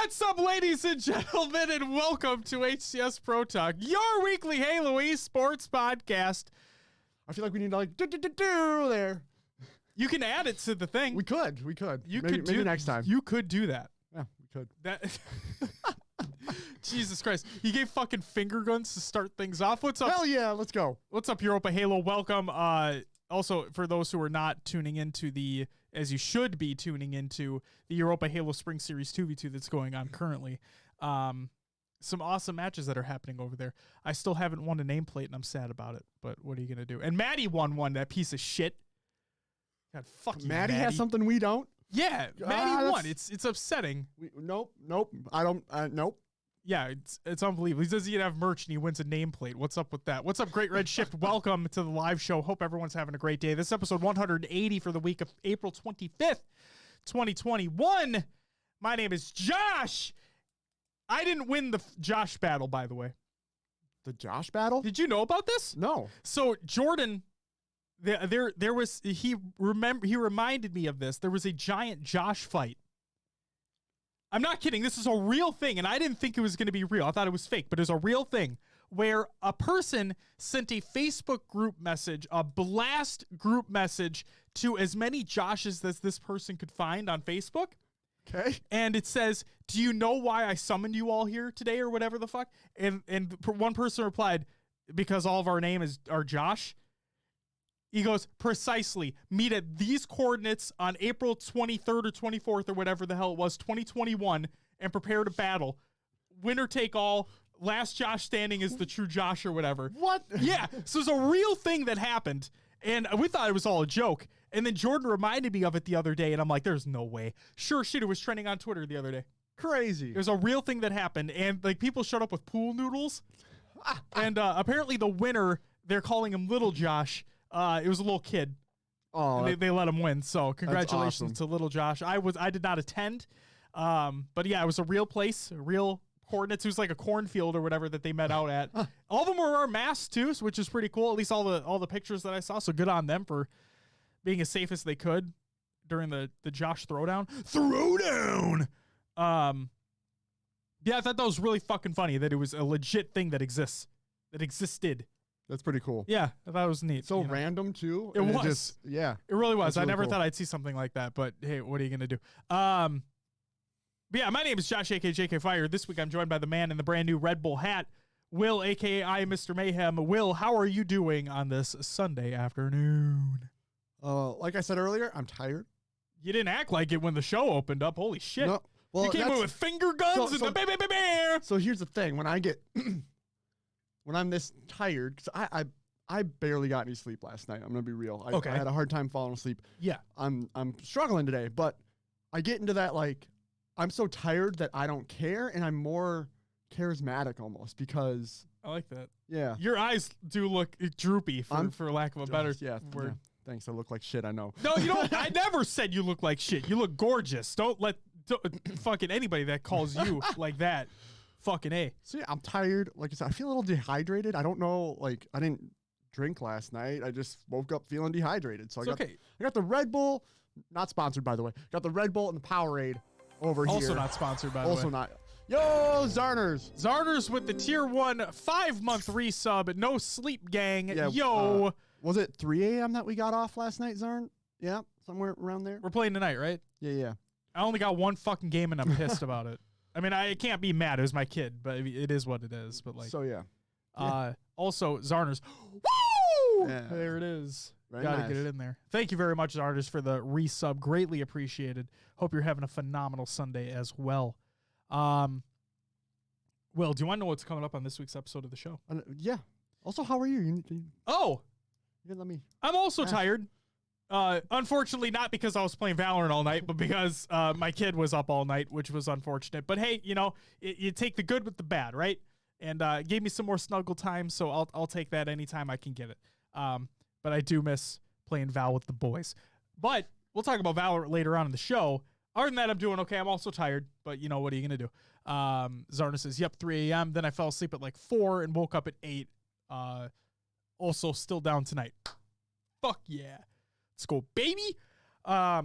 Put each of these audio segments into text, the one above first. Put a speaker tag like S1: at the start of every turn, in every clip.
S1: What's up, ladies and gentlemen, and welcome to HCS Pro Talk, your weekly Halo esports podcast.
S2: I feel like we need to do there.
S1: You can add it to the thing.
S2: We could. Maybe next time.
S1: You could do that.
S2: Yeah, we could.
S1: That. Jesus Christ. He gave fucking finger guns to start things off. What's up?
S2: Hell yeah, let's go.
S1: What's up, Europa Halo? Welcome. Also, for those who are not tuning into as you should be tuning into the Europa Halo Spring Series 2v2 that's going on currently, some awesome matches that are happening over there. I still haven't won a nameplate, and I'm sad about it, but what are you going to do? And Maddie won one, that piece of shit. God, fuck you,
S2: Maddie has something we don't?
S1: Yeah, Maddie won. It's upsetting.
S2: Nope. I don't, nope.
S1: Yeah, it's unbelievable. He doesn't even have merch, and he wins a nameplate. What's up with that? What's up, Great Red Shift? Welcome to the live show. Hope everyone's having a great day. This is episode 180 for the week of April 25th, 2021. My name is Josh. I didn't win the Josh battle, by the way.
S2: The Josh battle?
S1: Did you know about this?
S2: No.
S1: So Jordan, there was he reminded me of this. There was a giant Josh fight. I'm not kidding. This is a real thing, and I didn't think it was going to be real. I thought it was fake, but it's a real thing where a person sent a Facebook group message, a blast group message to as many Joshes as this person could find on Facebook.
S2: Okay.
S1: And it says, "Do you know why I summoned you all here today," or whatever the fuck? And one person replied, "Because all of our names are Josh." He goes, "Precisely. Meet at these coordinates on April 23rd or 24th or whatever the hell it was, 2021, and prepare to battle. Winner take all. Last Josh standing is the true Josh," or whatever.
S2: What?
S1: Yeah. So it's a real thing that happened, and we thought it was all a joke. And then Jordan reminded me of it the other day, and I'm like, there's no way. Sure shit, it was trending on Twitter the other day.
S2: Crazy.
S1: It was a real thing that happened, and like people showed up with pool noodles, and apparently the winner, they're calling him Little Josh. It was a little kid.
S2: Oh,
S1: and they let him win. So congratulations
S2: awesome
S1: to Little Josh. I did not attend. But yeah, it was a real place, real coordinates. It was like a cornfield or whatever that they met out at. All of them were masked too, which is pretty cool. At least all the pictures that I saw. So good on them for being as safe as they could during the Josh throwdown. Yeah, I thought that was really fucking funny that it was a legit thing that existed.
S2: That's pretty cool.
S1: Yeah, I thought it was neat.
S2: So random too.
S1: It was.
S2: Yeah.
S1: It really was.
S2: Really
S1: I never
S2: cool.
S1: thought I'd see something like that, but hey, what are you going to do? But yeah, my name is Josh, a.k.a. JK Fire. This week I'm joined by the man in the brand new Red Bull hat, Will, a.k.a. I am Mr. Mayhem. Will, how are you doing on this Sunday afternoon?
S2: Like I said earlier, I'm tired.
S1: You didn't act like it when the show opened up. Holy shit.
S2: No. Well,
S1: you came in with finger guns and the bear.
S2: So here's the thing. When I get... when I'm this tired, because I barely got any sleep last night. I'm gonna be real. I had a hard time falling asleep.
S1: Yeah.
S2: I'm struggling today, but I get into that like I'm so tired that I don't care, and I'm more charismatic almost because
S1: I like that.
S2: Yeah.
S1: Your eyes do look droopy for lack of a better word.
S2: Yeah. Thanks. I look like shit. I know.
S1: No, you don't. I never said you look like shit. You look gorgeous. Don't let fucking anybody that calls you like that. Fucking A.
S2: So yeah, I'm tired. Like I said, I feel a little dehydrated. I don't know. Like I didn't drink last night. I just woke up feeling dehydrated. So I got the Red Bull. Not sponsored, by the way. Got the Red Bull and the Powerade over here.
S1: Also not sponsored, by the way.
S2: Also not. Yo, Zarners.
S1: Zarners with the tier 1 5-month resub. No sleep, gang.
S2: Yeah,
S1: Yo.
S2: Was it 3 a.m. that we got off last night, Zarn? Yeah, somewhere around there.
S1: We're playing tonight, right?
S2: Yeah.
S1: I only got one fucking game and I'm pissed about it. I mean, I can't be mad. It was my kid, but it is what it is. But like,
S2: so yeah.
S1: Also, Zarners. Woo!
S2: Yeah.
S1: There it is.
S2: Very
S1: Gotta
S2: nice.
S1: get it in there. Thank you very much, Zarners, for the resub. Greatly appreciated. Hope you're having a phenomenal Sunday as well. Will, do you want to know what's coming up on this week's episode of the show?
S2: Yeah. Also, how are you? You didn't let me.
S1: I'm also tired. Unfortunately, not because I was playing Valorant all night, but because my kid was up all night, which was unfortunate. But hey, you take the good with the bad, right? And gave me some more snuggle time, so I'll take that anytime I can get it. But I do miss playing Val with the boys. But we'll talk about Valorant later on in the show. Other than that, I'm doing okay. I'm also tired, but what are you going to do? Zarna says, yep, 3 a.m. Then I fell asleep at like 4 and woke up at 8. Also still down tonight. Fuck yeah. Let's go, baby. Yeah.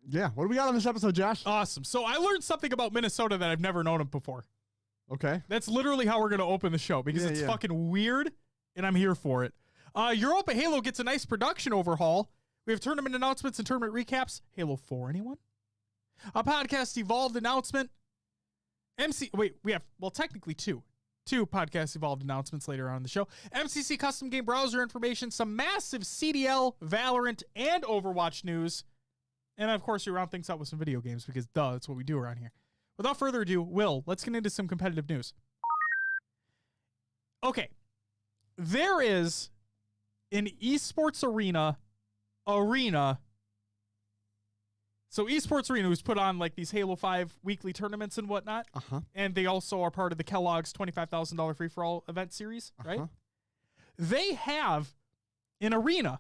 S2: Yeah. What do we got on this episode, Josh?
S1: Awesome. So I learned something about Minnesota that I've never known of before.
S2: Okay.
S1: That's literally how we're going to open the show because it's fucking weird and I'm here for it. Europa Halo gets a nice production overhaul. We have tournament announcements and tournament recaps. Halo 4, anyone? A podcast evolved announcement. We have, technically two podcast evolved announcements later on in the show. MCC custom game browser information, some massive CDL, Valorant, and Overwatch news. And of course, we round things out with some video games because that's what we do around here. Without further ado, Will, let's get into some competitive news. Okay. There is an esports arena. So esports arena was put on like these Halo 5 weekly tournaments and whatnot. And they also are part of the Kellogg's $25,000 free-for-all event series, right? They have an arena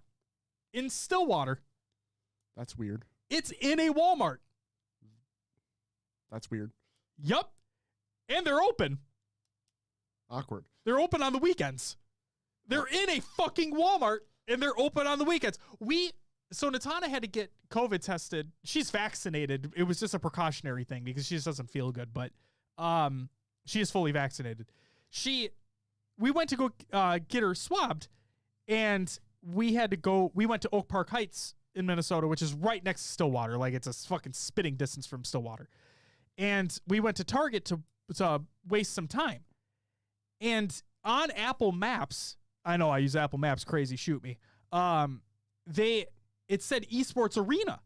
S1: in Stillwater.
S2: That's weird.
S1: It's in a Walmart.
S2: That's weird.
S1: Yup. And they're open.
S2: Awkward.
S1: They're open on the weekends. They're in a fucking Walmart and they're open on the weekends. So Natana had to get COVID tested. She's vaccinated. It was just a precautionary thing because she just doesn't feel good, but she is fully vaccinated. We went to go get her swabbed, and we went to Oak Park Heights in Minnesota, which is right next to Stillwater. Like, it's a fucking spitting distance from Stillwater. And we went to Target to waste some time. And on Apple Maps, I know I use Apple Maps, crazy, shoot me. It said esports arena.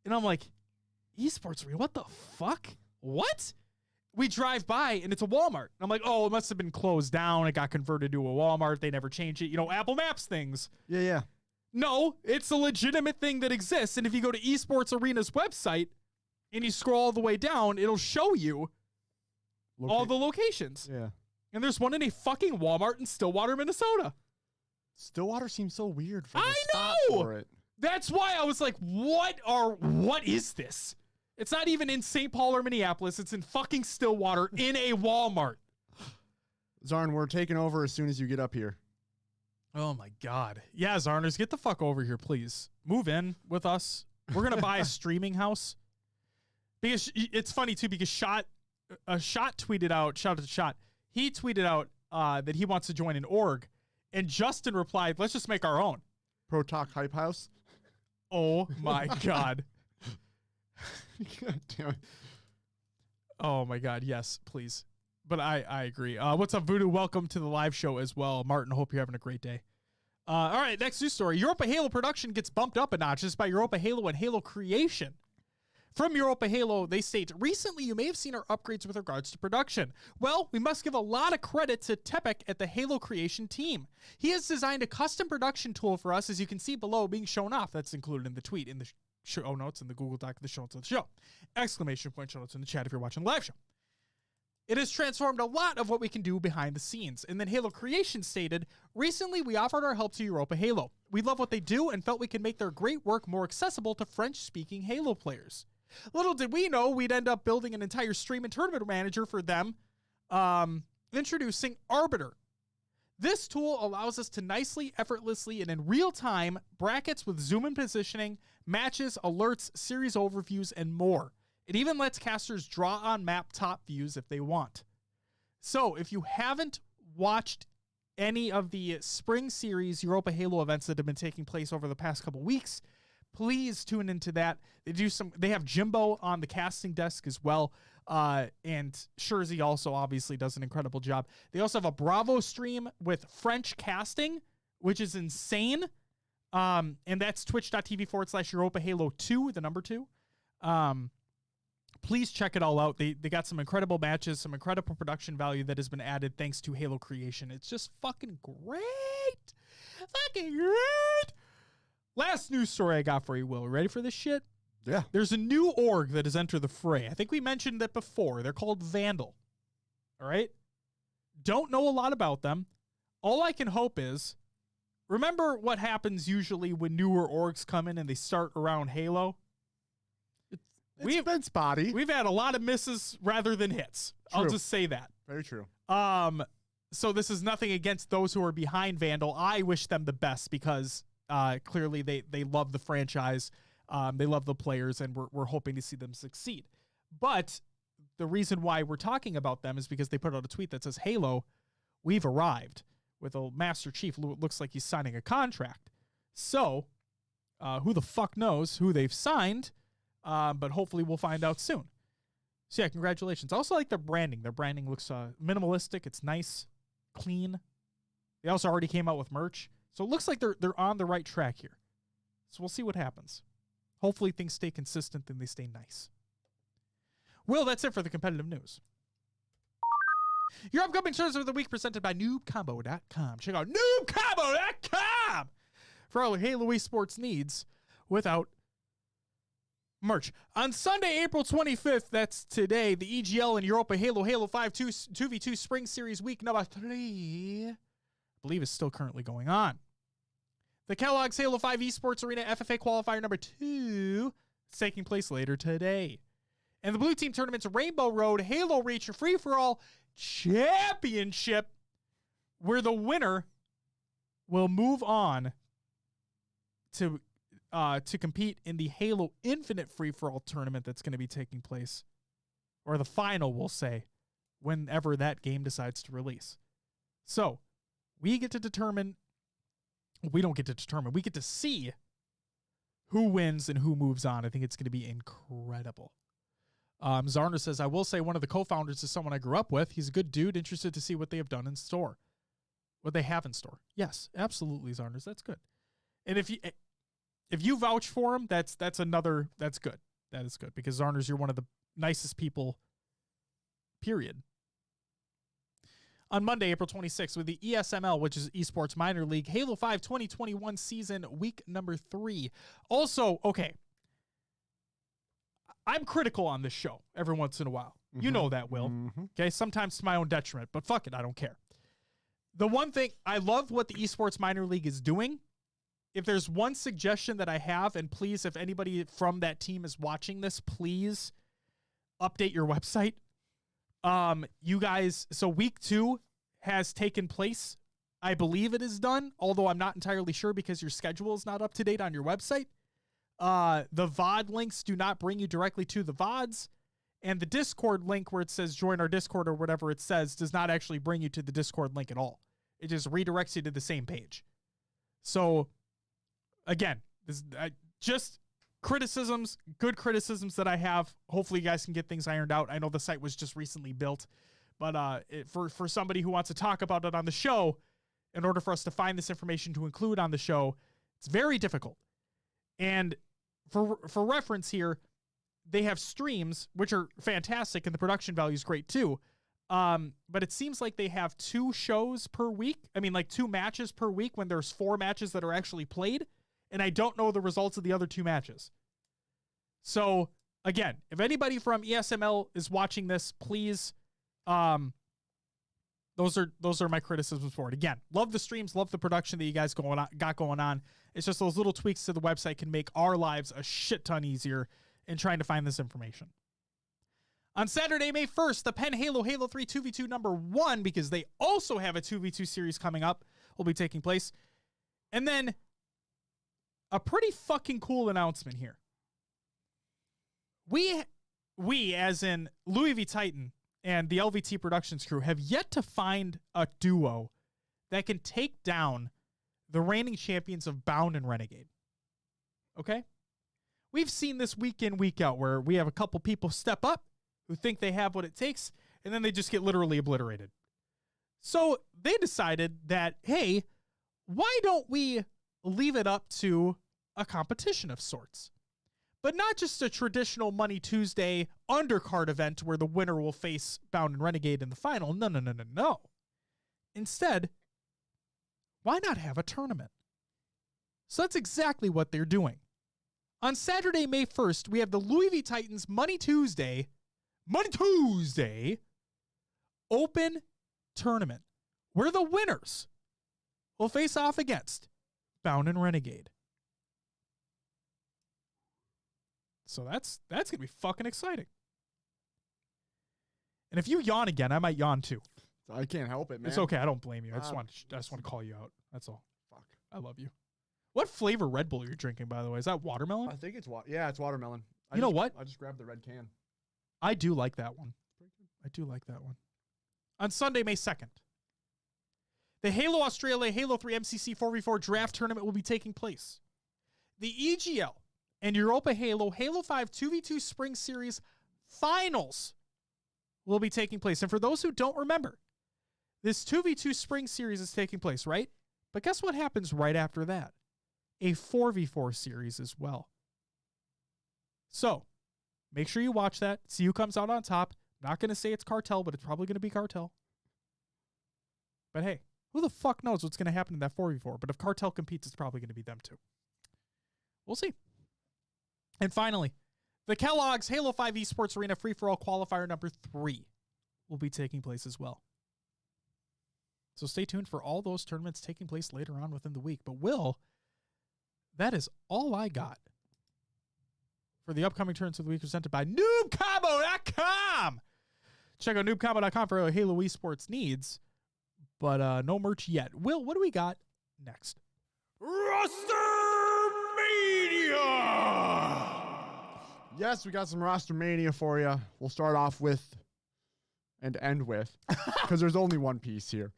S1: And I'm like, esports arena? What the fuck? What? We drive by and it's a Walmart. And I'm like, oh, it must have been closed down. It got converted to a Walmart. They never changed it. Apple Maps things.
S2: Yeah.
S1: No, it's a legitimate thing that exists. And if you go to esports arena's website and you scroll all the way down, it'll show you all the locations.
S2: Yeah.
S1: And there's one in a fucking Walmart in Stillwater, Minnesota.
S2: Stillwater seems so weird for
S1: the
S2: spot for it.
S1: That's why I was like, what is this? It's not even in St. Paul or Minneapolis. It's in fucking Stillwater in a Walmart.
S2: Zarn, we're taking over as soon as you get up here.
S1: Oh my God. Yeah, Zarners, get the fuck over here, please. Move in with us. We're going to buy a streaming house. Because it's funny too, because Shot tweeted out, shout out to Shot. He tweeted out that he wants to join an org. And Justin replied, let's just make our own.
S2: Pro Talk Hype House.
S1: Oh my God.
S2: God damn it.
S1: Oh my God. Yes, please. But I agree. What's up, Voodoo? Welcome to the live show as well. Martin, hope you're having a great day. All right, next news story. Europa Halo production gets bumped up a notch just by Europa Halo and Halo Creation. From Europa Halo, they state, recently you may have seen our upgrades with regards to production. Well, we must give a lot of credit to Tepek at the Halo Creation team. He has designed a custom production tool for us, as you can see below being shown off. That's included in the tweet, in the show notes, in the Google Doc, the show notes of the show. Exclamation point show notes in the chat if you're watching the live show. It has transformed a lot of what we can do behind the scenes. And then Halo Creation stated, recently we offered our help to Europa Halo. We love what they do and felt we could make their great work more accessible to French-speaking Halo players. Little did we know we'd end up building an entire stream and tournament manager for them, introducing Arbiter. This tool allows us to nicely, effortlessly, and in real time brackets with zoom and positioning, matches, alerts, series overviews, and more. It even lets casters draw on map top views if they want. So if you haven't watched any of the spring series Europa Halo events that have been taking place over the past couple weeks, please tune into that. They have Jimbo on the casting desk as well. And Shurzy also obviously does an incredible job. They also have a Bravo stream with French casting, which is insane. And that's twitch.tv/Europa Halo 2, the number 2. Please check it all out. They got some incredible matches, some incredible production value that has been added thanks to Halo Creation. It's just fucking great. Fucking great. Last news story I got for you, Will. Ready for this shit?
S2: Yeah.
S1: There's a new org that has entered the fray. I think we mentioned that before. They're called Vandal. All right? Don't know a lot about them. All I can hope is, remember what happens usually when newer orgs come in and they start around Halo?
S2: It's been spotty.
S1: We've had a lot of misses rather than hits.
S2: True.
S1: I'll just say that.
S2: Very true.
S1: So this is nothing against those who are behind Vandal. I wish them the best because clearly they love the franchise. They love the players, and we're hoping to see them succeed. But the reason why we're talking about them is because they put out a tweet that says, Halo, we've arrived, with a Master Chief who looks like he's signing a contract. So who the fuck knows who they've signed, but hopefully we'll find out soon. So yeah, congratulations. I also like their branding. Their branding looks minimalistic. It's nice, clean. They also already came out with merch. So it looks like they're on the right track here. So we'll see what happens. Hopefully things stay consistent and they stay nice. Well, that's it for the competitive news. Your upcoming shows of the week presented by noobcombo.com. Check out noobcombo.com for all your Halo esports needs without merch. On Sunday, April 25th, that's today, the EGL and Europa Halo 5 2v2 Spring Series week number 3, I believe is still currently going on. The Kellogg's Halo 5 Esports Arena FFA qualifier number 2 is taking place later today. And the Blue Team Tournament's Rainbow Road Halo Reach Free-for-All Championship, where the winner will move on to compete in the Halo Infinite Free-for-All tournament that's going to be taking place, or the final, we'll say, whenever that game decides to release. So, we get to determine, we don't get to determine, we get to see who wins and who moves on. I think it's going to be incredible. Zarner says, I will say one of the co-founders is someone I grew up with. He's a good dude, interested to see what they have done in store. What they have in store. Yes, absolutely, Zarners. That's good. And if you vouch for him, that's good. That is good, because Zarners, you're one of the nicest people, period. On Monday, April 26th, with the ESML, which is Esports Minor League, Halo 5 2021 season, week number 3. Also, okay, I'm critical on this show every once in a while. Mm-hmm. You know that, Will. Mm-hmm. Okay, sometimes to my own detriment, but fuck it, I don't care. The one thing, I love what the Esports Minor League is doing. If there's one suggestion that I have, and please, if anybody from that team is watching this, please update your website. You guys, so week 2 has taken place. I believe it is done, although I'm not entirely sure because your schedule is not up to date on your website. The VOD links do not bring you directly to the VODs, and the Discord link where it says join our Discord or whatever it says does not actually bring you to the Discord link at all. It just redirects you to the same page. So, again, just criticisms, good criticisms that I have. Hopefully you guys can get things ironed out. I know the site was just recently built, but for somebody who wants to talk about it on the show, in order for us to find this information to include on the show, it's very difficult. And for reference here, they have streams, which are fantastic, and the production value is great too. But it seems like they have 2 shows per week. I mean, like 2 matches per week when there's 4 matches that are actually played. And I don't know the results of the other 2 matches. So, again, if anybody from ESML is watching this, please, those are my criticisms for it. Again, love the streams, love the production that you guys got going on. It's just those little tweaks to the website can make our lives a shit ton easier in trying to find this information. On Saturday, May 1st, the Penn Halo 3 2v2 number 1, because they also have a 2v2 series coming up, will be taking place. And then a pretty fucking cool announcement here. We, as in Louis V. Titan and the LVT Productions crew, have yet to find a duo that can take down the reigning champions of Bound and Renegade. Okay? We've seen this week in, week out, where we have a couple people step up who think they have what it takes, and then they just get literally obliterated. So they decided that, hey, why don't we leave it up to a competition of sorts? But not just a traditional Money Tuesday undercard event where the winner will face Bound and Renegade in the final. No. Instead, why not have a tournament? So that's exactly what they're doing. On Saturday, May 1st, we have the Louis V. Titans Money Tuesday Open Tournament, where the winners will face off against Bound and Renegade. So that's going to be fucking exciting. And if you yawn again, I might yawn too.
S2: I can't help it, man.
S1: It's okay. I don't blame you. I just want to call you out. That's all.
S2: Fuck.
S1: I love you. What flavor Red Bull you're drinking, by the way? Is that watermelon?
S2: I think it's it's watermelon.
S1: You know what?
S2: I just grabbed the red can.
S1: I do like that one. I do like that one. On Sunday, May 2nd, the Halo Australia Halo 3 MCC 4v4 draft tournament will be taking place. The EGL and Europa Halo 5 2v2 Spring Series finals will be taking place. And for those who don't remember, this 2v2 Spring Series is taking place, right? But guess what happens right after that? A 4v4 series as well. So, make sure you watch that. See who comes out on top. Not going to say it's Cartel, but it's probably going to be Cartel. But hey, who the fuck knows what's going to happen in that 4v4? But if Cartel competes, it's probably going to be them too. We'll see. And finally, the Kellogg's Halo 5 Esports Arena Free-For-All Qualifier number 3 will be taking place as well. So stay tuned for all those tournaments taking place later on within the week. But Will, that is all I got for the upcoming tournaments of the week presented by NoobCombo.com. Check out NoobCombo.com for Halo esports needs, but no merch yet. Will, what do we got next?
S2: Rostermania! Yes, we got some Rostermania for you. We'll start off with and end with, because there's only one piece here.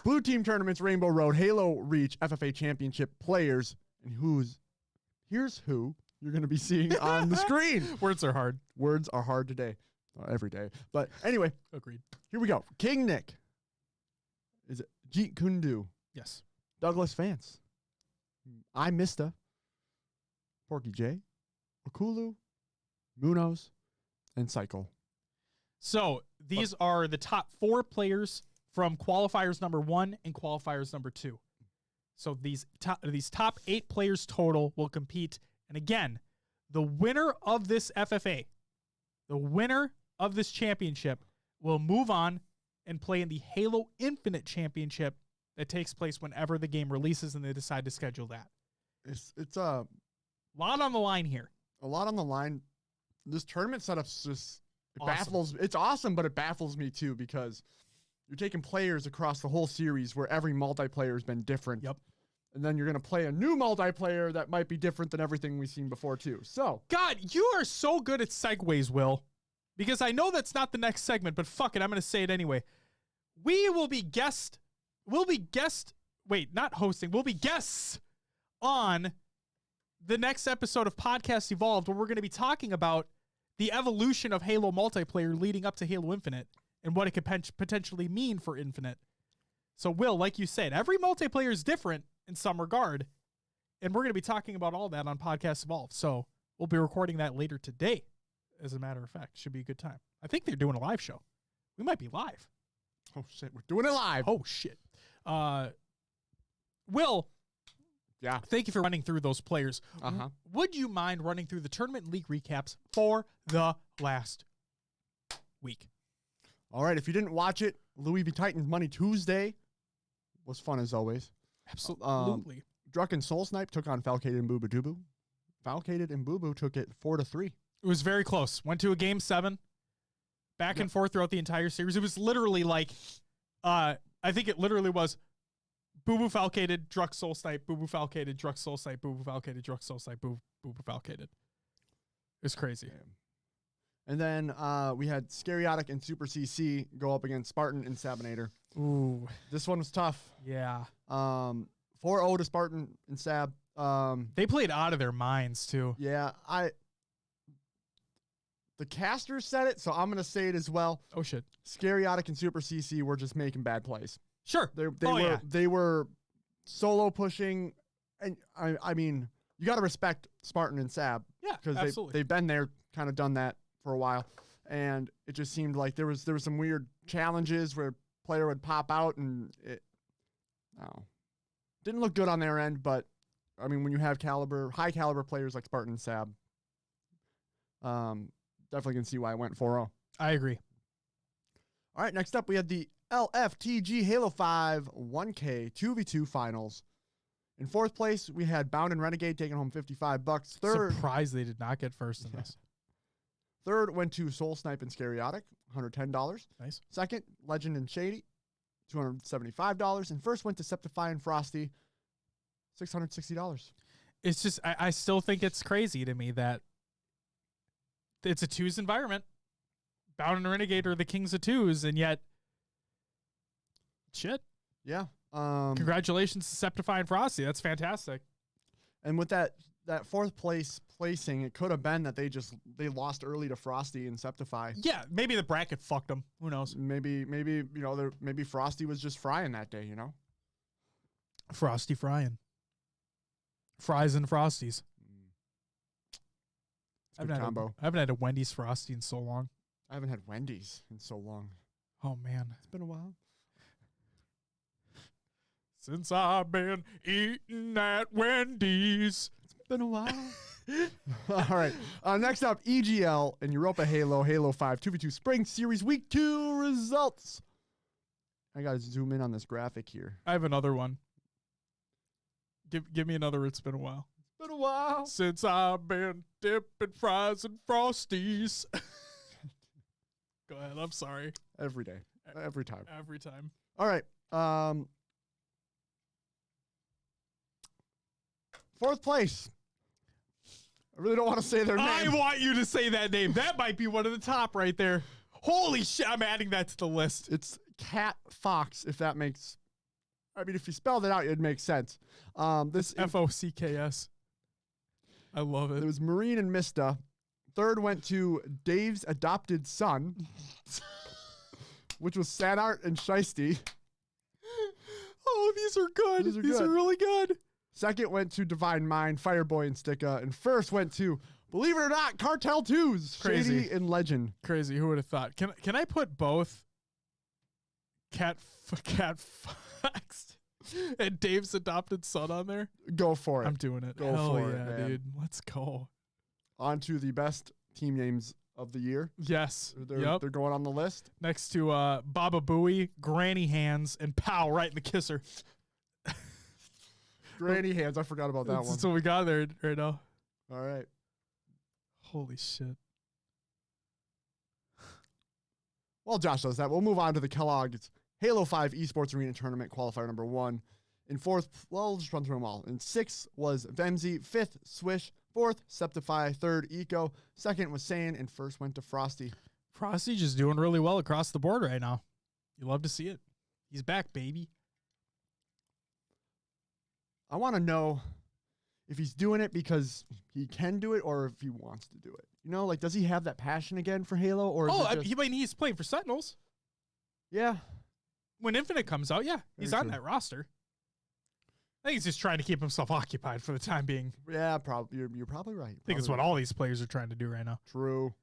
S2: Blue Team Tournaments, Rainbow Road, Halo Reach, FFA Championship players, and here's who you're going to be seeing on the screen.
S1: Words are hard.
S2: Words are hard today. Every day. But anyway.
S1: Agreed.
S2: Here we go. King Nick. Is it Jeet Kundu?
S1: Yes.
S2: Douglas Vance. I Mista. Porky J. Okulu. Munoz. And Cycle.
S1: So these are the top 4 players from qualifiers number 1 and qualifiers number 2. So these top 8 players total will compete. And again, the winner of this FFA, the winner of this championship, will move on and play in the Halo Infinite Championship that takes place whenever the game releases and they decide to schedule that.
S2: It's a
S1: lot on the line here.
S2: A lot on the line. This tournament setup's just
S1: Awesome.
S2: baffles. It's awesome, but it baffles me too because you're taking players across the whole series where every multiplayer has been different.
S1: Yep.
S2: And then you're going to play a new multiplayer that might be different than everything we've seen before too. So,
S1: God, you are so good at segues, Will. Because I know that's not the next segment, but fuck it, I'm going to say it anyway. We'll be guests on the next episode of Podcast Evolved, where we're going to be talking about the evolution of Halo multiplayer leading up to Halo Infinite and what it could potentially mean for Infinite. So, Will, like you said, every multiplayer is different in some regard, and we're going to be talking about all that on Podcast Evolved. So we'll be recording that later today, as a matter of fact. Should be a good time. I think they're doing a live show. We might be live.
S2: oh shit, we're doing it live.
S1: Oh, shit. Will,
S2: Yeah.
S1: thank you for running through those players.
S2: Uh-huh.
S1: Would you mind running through the tournament and league recaps for the last week?
S2: All right. If you didn't watch it, Louis V. Titans Money Tuesday was fun as always.
S1: Absolutely.
S2: Druck and Soul Snipe took on Falcated and Boo Boo. Falcated and Boo Boo took it 4-3.
S1: It was very close. Went to a game 7. Back and forth throughout the entire series. It was literally like, I think it literally was Boo Boo Falcated, Druck Soul Snipe, Boo Boo Falcated, Druck Soul Snipe, Boo Boo Falcated, Druck Soul Snipe, Boo Boo Falcated. It was crazy.
S2: And then we had Scariotic and Super CC go up against Spartan and Sabinator.
S1: Ooh.
S2: This one was tough.
S1: Yeah.
S2: 4-0 to Spartan and Sab.
S1: They played out of their minds, too.
S2: Yeah, the casters said it, so I'm going to say it as well.
S1: Oh, shit.
S2: Scariotic and Super CC were just making bad plays.
S1: Sure.
S2: They were solo pushing, and I mean, you got to respect Spartan and Sab.
S1: Yeah,
S2: because they've been there, kind of done that for a while, and it just seemed like there was some weird challenges where player would pop out and it didn't look good on their end. But I mean, when you have high caliber players like Spartan and Sab, definitely can see why I went 4-0.
S1: I agree.
S2: All right, next up we had the LFTG Halo 5 1K 2v2 finals. In 4th place, we had Bound and Renegade taking home $55.
S1: Surprised they did not get first in this.
S2: 3rd went to Soul Snipe and Scariotic, $110.
S1: Nice.
S2: 2nd, Legend and Shady, $275. And 1st went to Septify and Frosty, $660.
S1: It's just, I still think it's crazy to me that it's a twos environment. Bound and Renegade are the kings of twos, and yet, shit.
S2: Yeah.
S1: Congratulations to Septify and Frosty. That's fantastic.
S2: And with that fourth placing, it could have been that they lost early to Frosty and Septify.
S1: Yeah, maybe the bracket fucked them. Who knows?
S2: Maybe maybe Frosty was just frying that day.
S1: Frosty frying. Fries and Frosties.
S2: Good combo.
S1: I haven't had a Wendy's Frosty in so long.
S2: I haven't had Wendy's in so long.
S1: Oh, man.
S2: It's been a while.
S1: Since I've been eating at Wendy's.
S2: It's been a while. All right. Next up, EGL and Europa Halo 5 2v2 Spring Series Week 2 results. I got to zoom in on this graphic here.
S1: I have another one. Give me another. It's been a while.
S2: It's been a while.
S1: Since I've been dipping fries and Frosties. Go ahead. I'm sorry.
S2: Every day. Every time.
S1: Every time.
S2: All right. Fourth place. I really don't want to say their name.
S1: I want you to say that name. That might be one of the top right there. Holy shit. I'm adding that to the list.
S2: It's Cat Fox, if that makes... I mean, if you spelled it out, it'd make sense. This
S1: Focks. I love it.
S2: It was Marine and Mista. Third went to Dave's adopted son, which was Sanart and Shiesty.
S1: Oh, these are good. These are really good.
S2: Second went to Divine Mind, Fireboy and Sticka. And first went to, believe it or not, Cartel 2's
S1: Crazy.
S2: Shady and Legend.
S1: Crazy. Who would have thought? Can I put both Cat Fox and Dave's adopted son on there?
S2: Go for it.
S1: I'm doing it.
S2: Go
S1: Hell
S2: for
S1: yeah,
S2: it, man.
S1: dude. Let's go.
S2: On to the best team names of the year.
S1: Yes.
S2: They're going on the list.
S1: Next to Baba Booey, Granny Hands, and Pow right in the kisser.
S2: Granny Hands. I forgot about that one.
S1: That's what we got there right now.
S2: All right.
S1: Holy shit.
S2: While Josh does that, we'll move on to the Kellogg's Halo 5 Esports Arena Tournament qualifier number 1. In fourth, well, we'll just run through them all. In sixth was Vemzy. Fifth, Swish. Fourth, Septify. Third, Eco. Second was Saiyan. And first went to Frosty.
S1: Frosty just doing really well across the board right now. You love to see it. He's back, baby.
S2: I want to know if he's doing it because he can do it or if he wants to do it. Like, does he have that passion again for Halo? Or
S1: he's playing for Sentinels.
S2: Yeah.
S1: When Infinite comes out, yeah, he's on that roster. I think he's just trying to keep himself occupied for the time being.
S2: Yeah, probably. You're probably right.
S1: I think it's what all these players are trying to do right now.
S2: True.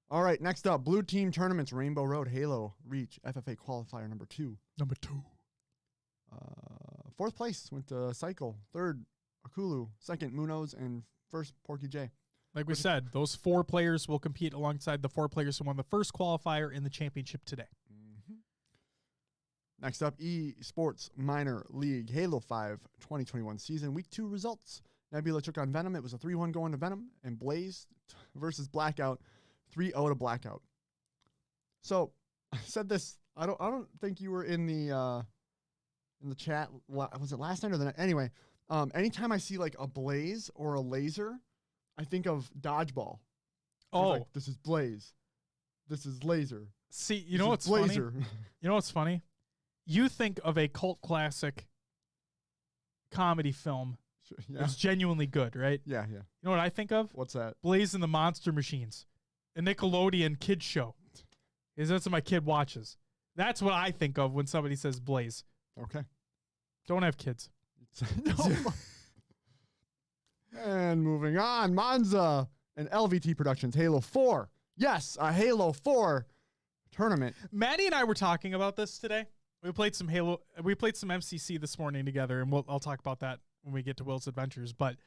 S2: All right, next up, Blue Team Tournaments, Rainbow Road, Halo, Reach, FFA Qualifier number 2.
S1: Number 2.
S2: Fourth place went to Cycle. Third, Akulu. Second, Munoz. And first, Porky J.
S1: Like we said, those 4 players will compete alongside the 4 players who won the first qualifier in the championship today.
S2: Mm-hmm. Next up, esports Minor League, Halo 5 2021 season, week 2 results. Nebula took on Venom. It was a 3-1 going to Venom. And Blaze versus Blackout, 3-0 to Blackout. So, I said this. I don't think you were in the chat. Was it last night or the night? Anyway, anytime I see like a Blaze or a laser, I think of dodgeball.
S1: Oh,
S2: like, this is Blaze. This is laser.
S1: See, you know what's funny? You know what's funny? You think of a cult classic comedy film that's genuinely good, right?
S2: Yeah.
S1: You know what I think of?
S2: What's that?
S1: Blaze and the Monster Machines, a Nickelodeon kids show. Is that's what my kid watches. That's what I think of when somebody says Blaze.
S2: Okay.
S1: Don't have kids.
S2: No. And moving on, Monza and LVT Productions, Halo 4. Yes, a Halo 4 tournament.
S1: Maddie and I were talking about this today. We played some MCC this morning together, and I'll talk about that when we get to Will's Adventures. But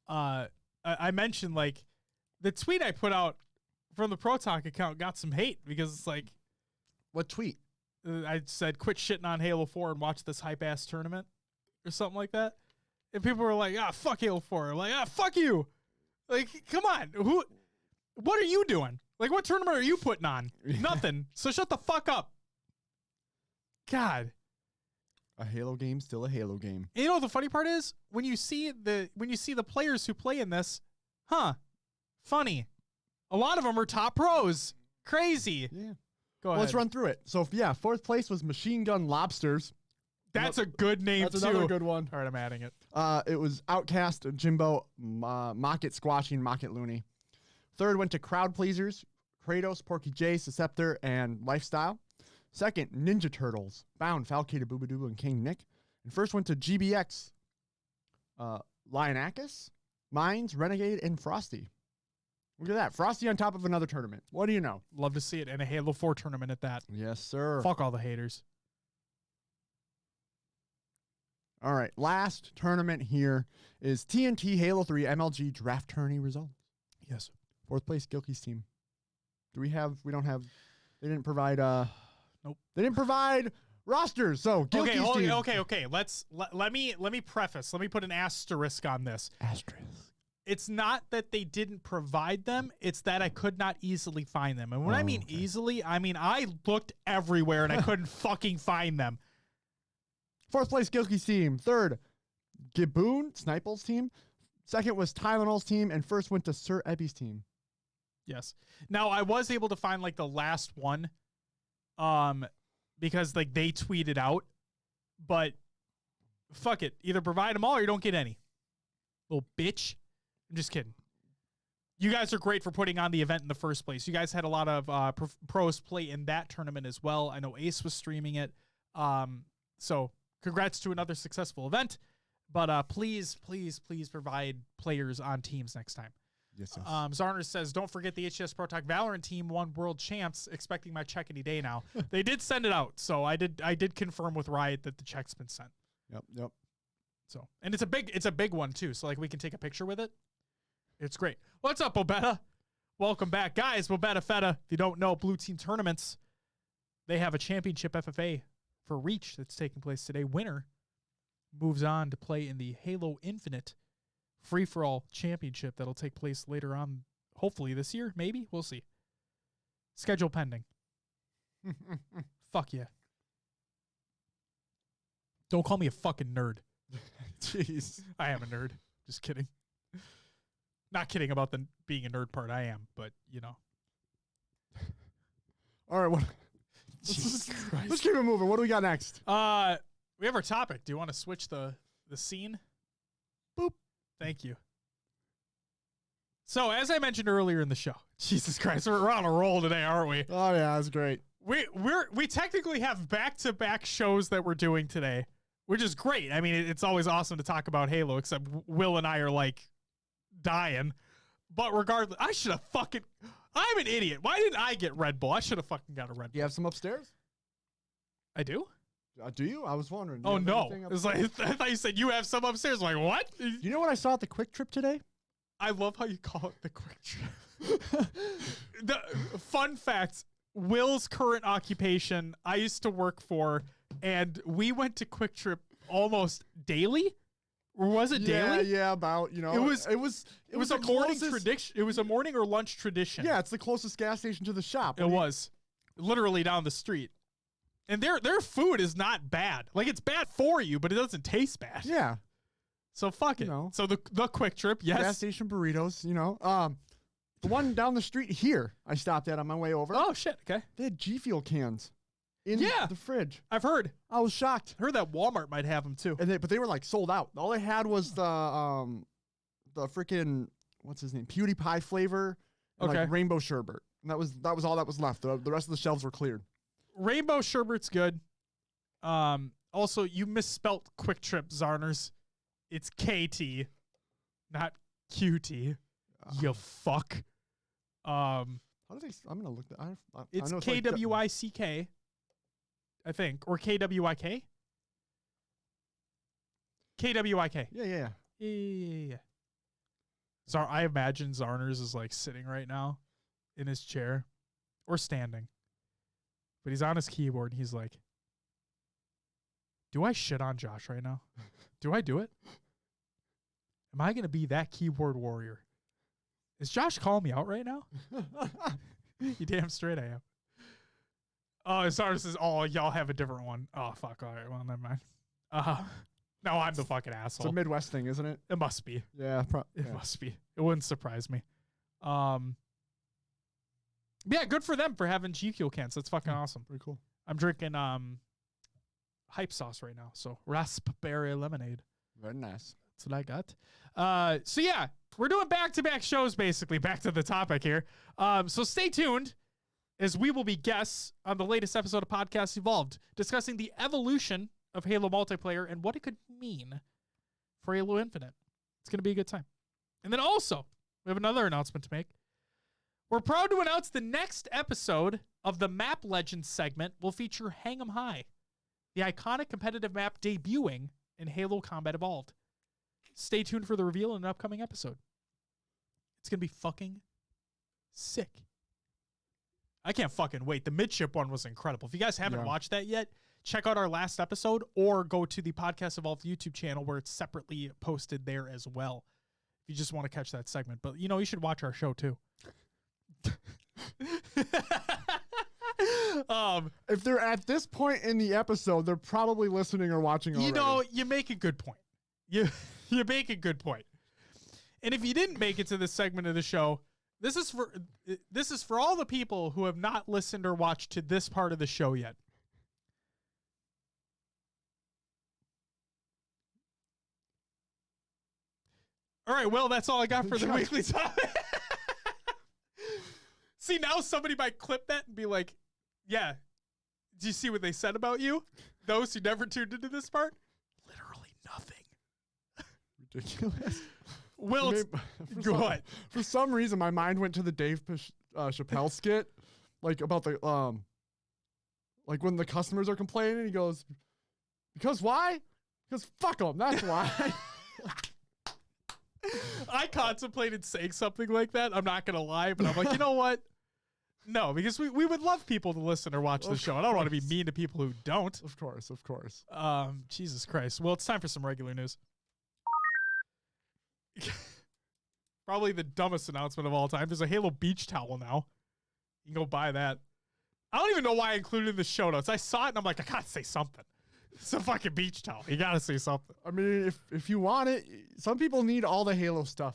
S1: I mentioned, like, the tweet I put out from the Pro Talk account got some hate because it's like...
S2: What tweet?
S1: I said, quit shitting on Halo 4 and watch this hype-ass tournament or something like that. And people were like, fuck Halo 4. I'm like, fuck you. Like, come on. What are you doing? Like, what tournament are you putting on? Nothing. So shut the fuck up. God.
S2: A Halo game, still a Halo game.
S1: And you know what the funny part is? When you see the players who play in this, funny. A lot of them are top pros. Crazy.
S2: Yeah.
S1: Go ahead.
S2: Let's run through it. So yeah, 4th place was Machine Gun Lobsters.
S1: That's a good name
S2: That's
S1: too.
S2: another good one.
S1: All right, I'm adding it.
S2: It was Outcast, Jimbo, Mocket Squashy, and Mocket Looney. 3rd went to Crowd Pleasers, Kratos, Porky J, Scepter, and Lifestyle. 2nd, Ninja Turtles, Bound, Falcata, Boobadoo, and King Nick. And 1st went to GBX, Lionakis, Mines, Renegade, and Frosty. Look at that. Frosty on top of another tournament. What do you know?
S1: Love to see it in a Halo 4 tournament at that.
S2: Yes, sir.
S1: Fuck all the haters.
S2: All right. Last tournament here is TNT Halo 3 MLG Draft Tourney results.
S1: Yes.
S2: 4th place, Gilky's team. We don't have, they didn't provide,
S1: nope.
S2: They didn't provide rosters. So Gilky's team.
S1: Okay. Let me preface. Let me put an asterisk on this.
S2: Asterisk.
S1: It's not that they didn't provide them. It's that I could not easily find them. And when I mean easily, I mean I looked everywhere and I couldn't fucking find them.
S2: 4th place, Gilky's team. 3rd, Giboon, Snipel's team. 2nd was Tylenol's team. And 1st went to Sir Ebby's team.
S1: Yes. Now, I was able to find, like, the last one because, like, they tweeted out. But fuck it. Either provide them all or you don't get any. Little bitch. I'm just kidding. You guys are great for putting on the event in the first place. You guys had a lot of pros play in that tournament as well. I know Ace was streaming it. So congrats to another successful event. But please provide players on teams next time.
S2: Yes.
S1: Zarner says, don't forget the HCS Pro Talk Valorant team won world champs. Expecting my check any day now. They did send it out. So I did confirm with Riot that the check's been sent.
S2: Yep.
S1: So, and it's a big one too. So like we can take a picture with it. It's great. What's up, Bobetta? Welcome back. Guys, Bobetta Feta, if you don't know, Blue Team Tournaments, they have a championship FFA for Reach that's taking place today. Winner moves on to play in the Halo Infinite free-for-all championship that'll take place later on, hopefully this year, maybe. We'll see. Schedule pending. Fuck yeah. Don't call me a fucking nerd.
S2: Jeez.
S1: I am a nerd. Just kidding. Not kidding about the being a nerd part. I am, but you know.
S2: All right. Let's keep it moving. What do we got next?
S1: We have our topic. Do you want to switch the scene? Boop. Thank you. So, as I mentioned earlier in the show, Jesus Christ, we're on a roll today, aren't we?
S2: Oh yeah, that's great.
S1: We technically have back-to-back shows that we're doing today, which is great. I mean, it's always awesome to talk about Halo, except Will and I are like dying. But regardless, I'm an idiot. Why didn't I get Red Bull? I should have fucking got a Red Bull.
S2: You have some upstairs?
S1: I do?
S2: Do you? I was wondering.
S1: Oh, no. It's like, I thought you said you have some upstairs. I'm like, what?
S2: You know what I saw at the Quick Trip today?
S1: I love how you call it the Quick Trip. The fun fact, Will's current occupation, I used to work for, and we went to Quick Trip almost daily. Or was it daily?
S2: Yeah, about, you know.
S1: It was a morning tradition. It was a morning or lunch tradition.
S2: Yeah, it's the closest gas station to the shop.
S1: It was literally down the street. And their food is not bad. Like, it's bad for you, but it doesn't taste bad.
S2: Yeah.
S1: So fuck it.
S2: know.
S1: So the Quick Trip, yes.
S2: Gas station burritos, you know. The one down the street here, I stopped at on my way over.
S1: Oh shit. Okay.
S2: They had G Fuel cans in the fridge.
S1: I've heard.
S2: I was shocked.
S1: Heard that Walmart might have them too.
S2: But they were like sold out. All they had was the freaking, what's his name, PewDiePie flavor and like rainbow sherbet. And that was all that was left. The rest of the shelves were cleared.
S1: Rainbow sherbet's good. Also, you misspelt Quick Trip, Zarners. It's KT, not QT. You fuck.
S2: How do they? I'm gonna look.
S1: It's KWICK, I think, or KWIK. KWIK.
S2: Yeah.
S1: I imagine Zarners is like sitting right now in his chair or standing, but he's on his keyboard and he's like, do I shit on Josh right now? Do I do it? Am I going to be that keyboard warrior? Is Josh calling me out right now? You damn straight I am. Oh, Zarners says, oh, y'all have a different one. Oh, fuck. All right. Well, never mind. No, I'm the fucking asshole.
S2: It's a Midwest thing, isn't it?
S1: It must be.
S2: Yeah,
S1: it must be. It wouldn't surprise me. Yeah, good for them for having G Fuel cans. That's fucking awesome.
S2: Pretty cool.
S1: I'm drinking hype sauce right now, so raspberry lemonade.
S2: Very nice.
S1: That's what I got. So yeah, we're doing back-to-back shows, basically. Back to the topic here. So stay tuned, as we will be guests on the latest episode of Podcast Evolved, discussing the evolution of Halo multiplayer and what it could mean for Halo Infinite. It's going to be a good time. And then also, we have another announcement to make. We're proud to announce the next episode of the Map Legends segment will feature Hang 'em High, the iconic competitive map debuting in Halo Combat Evolved. Stay tuned for the reveal in an upcoming episode. It's going to be fucking sick. I can't fucking wait. The midship one was incredible. If you guys haven't watched that yet, check out our last episode or go to the Podcast Evolved YouTube channel where it's separately posted there as well. If you just want to catch that segment. But, you know, you should watch our show too.
S2: If they're at this point in the episode, they're probably listening or watching already.
S1: You know, you make a good point. You make a good point. And if you didn't make it to this segment of the show, this is for all the people who have not listened or watched to this part of the show yet. All right, well, that's all I got for the weekly topic. See, now somebody might clip that and be like, yeah, do you see what they said about you? Those who never tuned into this part? Literally nothing.
S2: Ridiculous.
S1: Well, go ahead.
S2: For some reason, my mind went to the Dave Chappelle skit, like about the, like when the customers are complaining, he goes, because why? Because fuck them, that's why.
S1: I contemplated saying something like that. I'm not going to lie, but I'm like, you know what? No, because we would love people to listen or watch the show. I don't want to be mean to people who don't.
S2: Of course, of course.
S1: Jesus Christ. Well, it's time for some regular news. Probably the dumbest announcement of all time. There's a Halo beach towel now. You can go buy that. I don't even know why I included it in the show notes. I saw it and I'm like, I gotta say something. It's a fucking beach towel. You gotta say something.
S2: I mean, if you want it, some people need all the Halo stuff.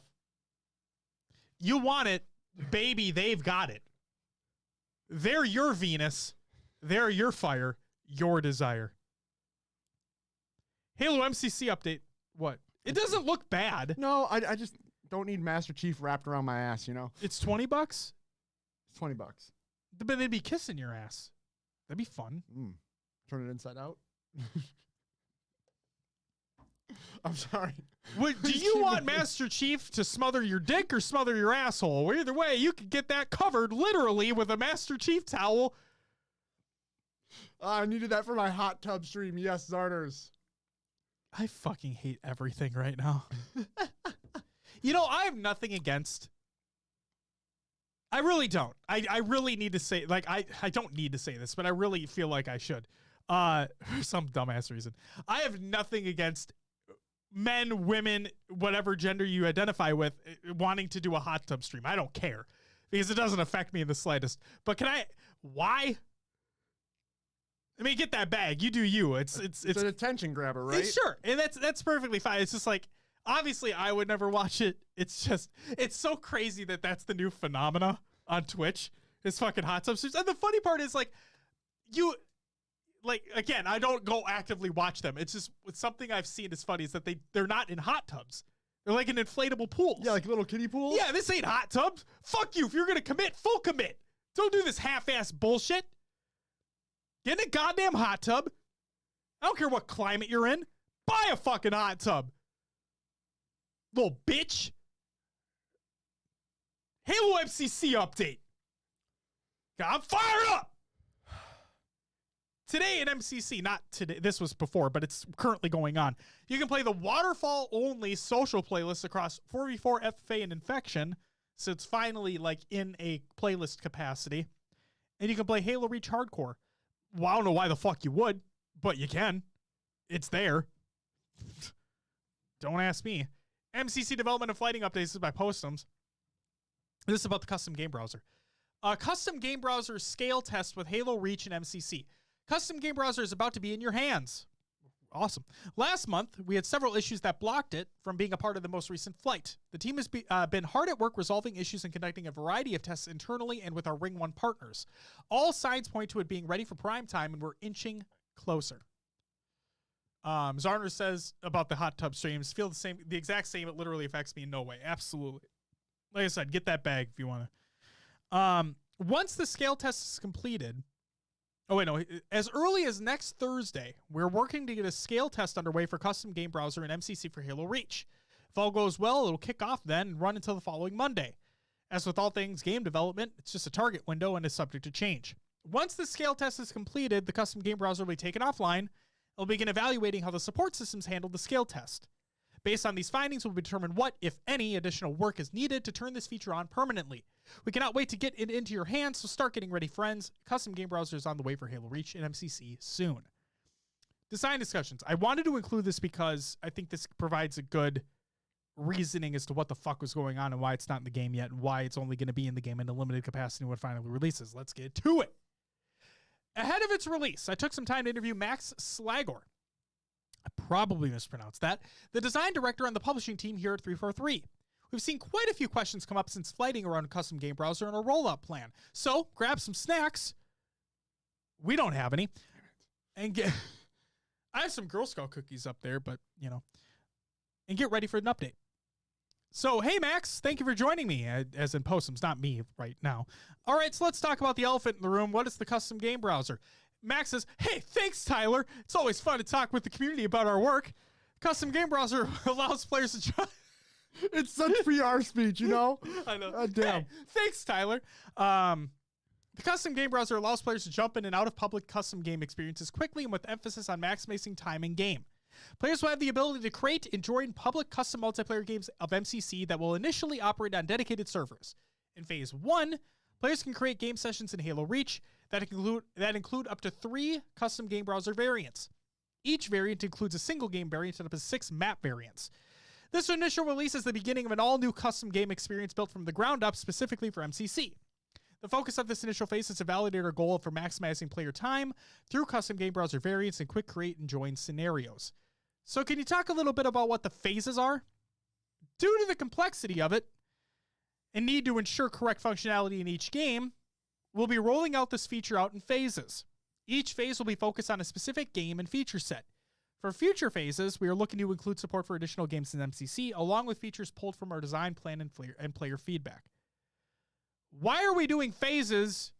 S1: You want it, baby, they've got it. They're your Venus. They're your fire, your desire. Halo MCC update. What? It doesn't look bad.
S2: No, I just don't need Master Chief wrapped around my ass, you know?
S1: It's $20?
S2: It's $20.
S1: But they'd be kissing your ass. That'd be fun.
S2: Turn it inside out. I'm sorry.
S1: Do you want Master Chief to smother your dick or smother your asshole? Well, either way, you can get that covered literally with a Master Chief towel.
S2: I needed that for my hot tub stream. Yes, Zarters.
S1: I fucking hate everything right now. You know, I have nothing against. I really don't. I really need to say, like, I don't need to say this, but I really feel like I should. For some dumbass reason. I have nothing against men, women, whatever gender you identify with, wanting to do a hot tub stream. I don't care because it doesn't affect me in the slightest. But why? I mean, get that bag. You do you. It's
S2: an attention grabber, right?
S1: Sure. And that's perfectly fine. It's just like, obviously I would never watch it. It's so crazy that that's the new phenomena on Twitch. It's fucking hot tub streams. And the funny part is like, again, I don't go actively watch them. It's something I've seen is funny is that they're not in hot tubs. They're like in inflatable pools.
S2: Yeah, like little kiddie pools.
S1: Yeah, this ain't hot tubs. Fuck you. If you're going to commit, full commit. Don't do this half-ass bullshit. Get in a goddamn hot tub. I don't care what climate you're in. Buy a fucking hot tub. Little bitch. Halo MCC update. I'm fired up. Today at MCC, not today, this was before, but it's currently going on. You can play the waterfall-only social playlist across 4v4, FFA, and Infection, so it's finally like in a playlist capacity. And you can play Halo Reach Hardcore. Well, I don't know why the fuck you would, but you can. It's there. Don't ask me. MCC development and flighting updates is by Postums. This is about the custom game browser. Custom game browser scale test with Halo Reach and MCC. Custom game browser is about to be in your hands. Awesome. Last month, we had several issues that blocked it from being a part of the most recent flight. The team has been hard at work resolving issues and conducting a variety of tests internally and with our Ring 1 partners. All signs point to it being ready for prime time, and we're inching closer. Zarner says about the hot tub streams, feel the exact same. It literally affects me in no way. Absolutely. Like I said, get that bag if you want to. Once the scale test is completed, as early as next Thursday, we're working to get a scale test underway for custom game browser and MCC for Halo Reach. If all goes well, it'll kick off then and run until the following Monday. As with all things game development, it's just a target window and is subject to change. Once the scale test is completed, the custom game browser will be taken offline. We'll begin evaluating how the support systems handled the scale test. Based on these findings, we'll determine what, if any, additional work is needed to turn this feature on permanently. We cannot wait to get it into your hands, so start getting ready, friends. Custom game browser is on the way for Halo Reach and MCC soon. Design discussions. I wanted to include this because I think this provides a good reasoning as to what the fuck was going on and why it's not in the game yet and why it's only going to be in the game in a limited capacity when it finally releases. Let's get to it. Ahead of its release, I took some time to interview Max Slagor. I probably mispronounced that. The design director on the publishing team here at 343. We've seen quite a few questions come up since flighting around a custom game browser and a rollout plan. So grab some snacks. We don't have any. And get. I have some Girl Scout cookies up there, but and get ready for an update. So, hey, Max, thank you for joining me, as in Postums, not me right now. All right, so let's talk about the elephant in the room. What is the custom game browser? Max says, hey, thanks, Tyler. It's always fun to talk with the community about our work. Custom game browser allows players to try.
S2: It's such PR speech,
S1: I know.
S2: God damn.
S1: Hey, thanks, Tyler. The custom game browser allows players to jump in and out of public custom game experiences quickly and with emphasis on maximizing time in game. Players will have the ability to create and join public custom multiplayer games of MCC that will initially operate on dedicated servers. In Phase 1, players can create game sessions in Halo Reach that include up to 3 custom game browser variants. Each variant includes a single game variant and up to 6 map variants. This initial release is the beginning of an all-new custom game experience built from the ground up specifically for MCC. The focus of this initial phase is to validate our goal for maximizing player time through custom game browser variants and quick create and join scenarios. So can you talk a little bit about what the phases are? Due to the complexity of it and need to ensure correct functionality in each game, we'll be rolling out this feature out in phases. Each phase will be focused on a specific game and feature set. For future phases, we are looking to include support for additional games in MCC, along with features pulled from our design plan and player feedback. Why are we doing phases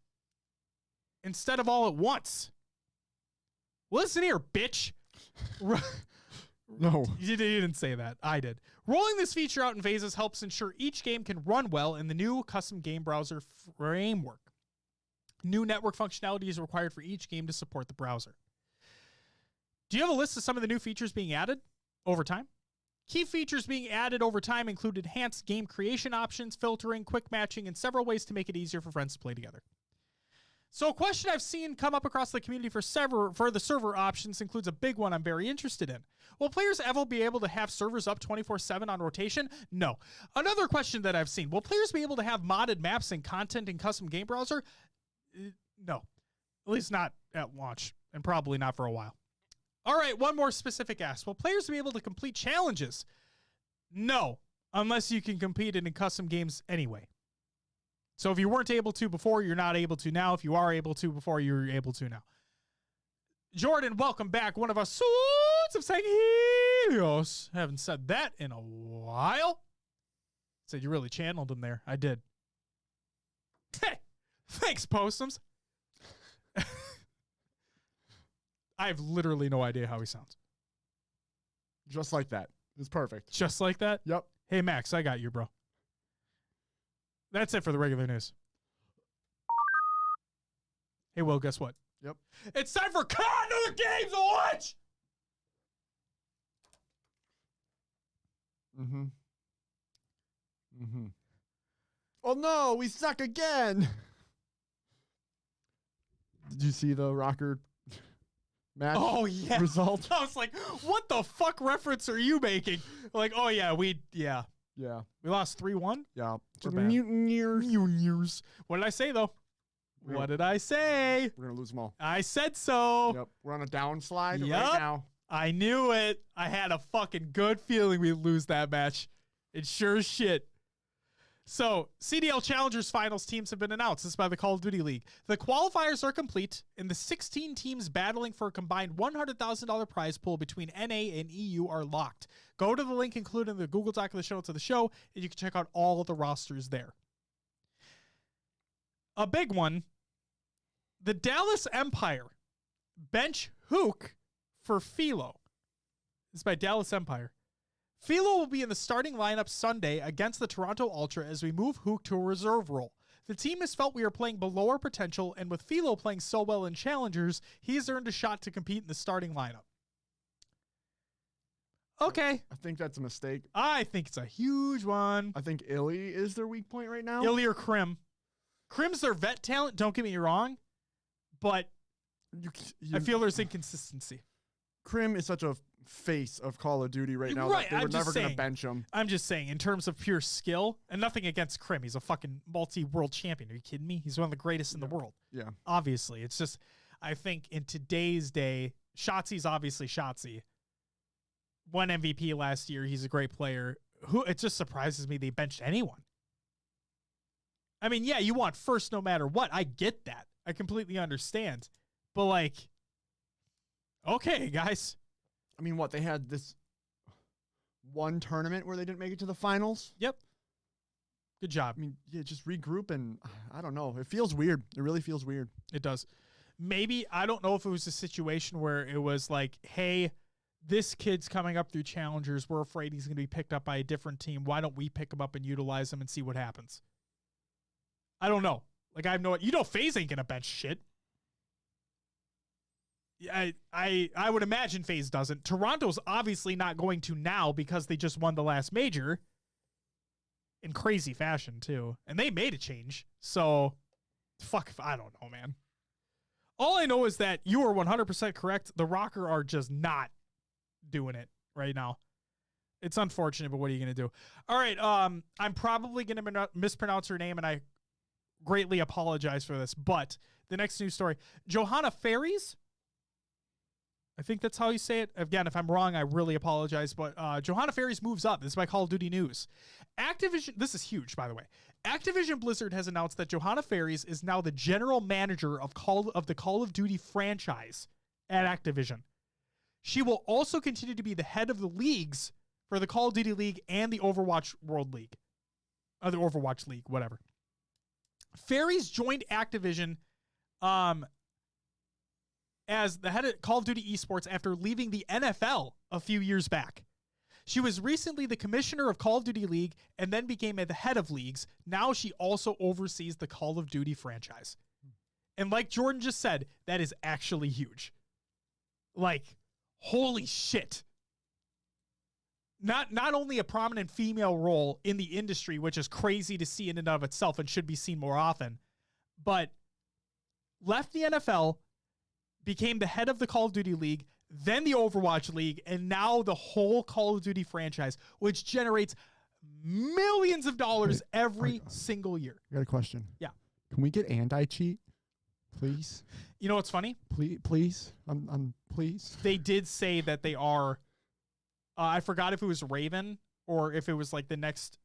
S1: instead of all at once? Listen here, bitch.
S2: No.
S1: You didn't say that. I did. Rolling this feature out in phases helps ensure each game can run well in the new custom game browser framework. New network functionality is required for each game to support the browser. Do you have a list of some of the new features being added over time? Key features being added over time include enhanced game creation options, filtering, quick matching, and several ways to make it easier for friends to play together. So a question I've seen come up across the community for the server options includes a big one I'm very interested in. Will players ever be able to have servers up 24/7 on rotation? No. Another question that I've seen, will players be able to have modded maps and content in custom game browser? No. At least not at launch, and probably not for a while. All right, one more specific ask. Will players be able to complete challenges? No, unless you can compete in custom games anyway. So if you weren't able to before, you're not able to now. If you are able to before, you're able to now. Jordan, welcome back. One of us suits of saying Helios. Haven't said that in a while. Said you really channeled him there. I did. Hey, thanks, Postums. I have literally no idea how he sounds.
S2: Just like that. It's perfect.
S1: Just like that?
S2: Yep.
S1: Hey, Max, I got you, bro. That's it for the regular news. Hey, Will, guess what?
S2: Yep.
S1: It's time for Conduit Games to watch!
S2: Mm-hmm. Mm-hmm. Oh, no, we suck again. Did you see the Rocker match result?
S1: I was like, what the fuck reference are you making? Like, oh, yeah, we lost 3-1?
S2: Yeah.
S1: To the Mutineers. What did I say, though? What did I say?
S2: We're going to lose them all.
S1: I said so.
S2: Yep. We're on a downslide
S1: right
S2: now.
S1: I knew it. I had a fucking good feeling we'd lose that match. It sure as shit. So, CDL Challengers Finals teams have been announced. This is by the Call of Duty League. The qualifiers are complete, and the 16 teams battling for a combined $100,000 prize pool between NA and EU are locked. Go to the link included in the Google Doc of the show notes of the show, and you can check out all of the rosters there. A big one, the Dallas Empire bench Hook for Philo. This is by Dallas Empire. Philo will be in the starting lineup Sunday against the Toronto Ultra as we move Hook to a reserve role. The team has felt we are playing below our potential, and with Philo playing so well in Challengers, he has earned a shot to compete in the starting lineup. Okay.
S2: I think that's a mistake.
S1: I think it's a huge one.
S2: I think Illy is their weak point right now.
S1: Illy or Krim. Krim's their vet talent, don't get me wrong, but I feel there's inconsistency.
S2: Krim is such a face of Call of Duty right now
S1: right,
S2: that they were never going to bench him.
S1: I'm just saying, in terms of pure skill, and nothing against Krim. He's a fucking multi-world champion. Are you kidding me? He's one of the greatest in the world.
S2: Yeah.
S1: Obviously. It's just, I think in today's day, Shotzi's obviously Shotzi. Won MVP last year. He's a great player. It just surprises me they benched anyone. I mean, yeah, you want first no matter what. I get that. I completely understand. But like, okay, guys.
S2: I mean, what, they had this one tournament where they didn't make it to the finals?
S1: Yep. Good job.
S2: I mean, yeah, just regroup, and I don't know. It feels weird. It really feels weird.
S1: It does. Maybe, I don't know if it was a situation where it was like, hey, this kid's coming up through Challengers. We're afraid he's going to be picked up by a different team. Why don't we pick him up and utilize him and see what happens? I don't know. Like, I have no, FaZe ain't going to bench shit. I would imagine FaZe doesn't. Toronto's obviously not going to now because they just won the last major in crazy fashion too. And they made a change. So fuck if I don't know, man. All I know is that you are 100% correct. The Rocker are just not doing it right now. It's unfortunate, but what are you going to do? All right. I'm probably going to mispronounce her name, and I greatly apologize for this, but the next news story, Johanna Ferries, I think that's how you say it. Again, if I'm wrong, I really apologize. But Johanna Ferries moves up. This is by Call of Duty News. Activision, this is huge, by the way. Activision Blizzard has announced that Johanna Ferries is now the general manager of the Call of Duty franchise at Activision. She will also continue to be the head of the leagues for the Call of Duty League and the Overwatch World League. The Overwatch League, whatever. Ferries joined Activision as the head of Call of Duty esports after leaving the NFL a few years back. She was recently the commissioner of Call of Duty League and then became the head of leagues. Now she also oversees the Call of Duty franchise. And like Jordan just said, that is actually huge. Like, holy shit. Not only a prominent female role in the industry, which is crazy to see in and of itself and should be seen more often, but left the NFL, became the head of the Call of Duty League, then the Overwatch League, and now the whole Call of Duty franchise, which generates millions of dollars every single year.
S2: I got a question.
S1: Yeah.
S2: Can we get anti-cheat, please?
S1: You know what's funny?
S2: Please. Please.
S1: They did say that they are, I forgot if it was Raven or if it was like the next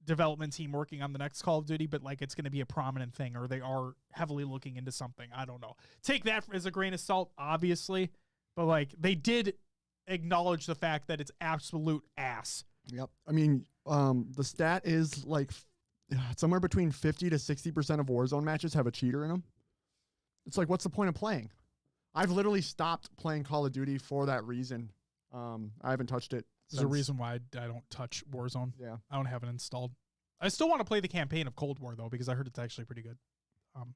S1: development team working on the next Call of Duty, but like it's going to be a prominent thing, or they are heavily looking into something. I don't know. Take that as a grain of salt, obviously, but like they did acknowledge the fact that it's absolute ass. Yep.
S2: I mean, the stat is like somewhere between 50 to 60% of Warzone matches have a cheater in them. It's like, what's the point of playing? I've literally stopped playing Call of Duty for that reason. I haven't touched it.
S1: There's a reason why I don't touch Warzone.
S2: Yeah.
S1: I don't have it installed. I still want to play the campaign of Cold War, though, because I heard it's actually pretty good. But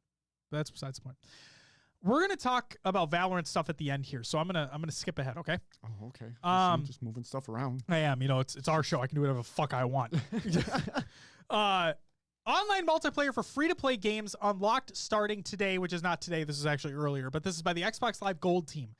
S1: that's besides the point. We're going to talk about Valorant stuff at the end here, so I'm gonna skip ahead, okay?
S2: Oh, okay. Just moving stuff around.
S1: I am. You know, it's our show. I can do whatever the fuck I want. Online multiplayer for free-to-play games unlocked starting today, which is not today. This is actually earlier, but this is by the Xbox Live Gold team.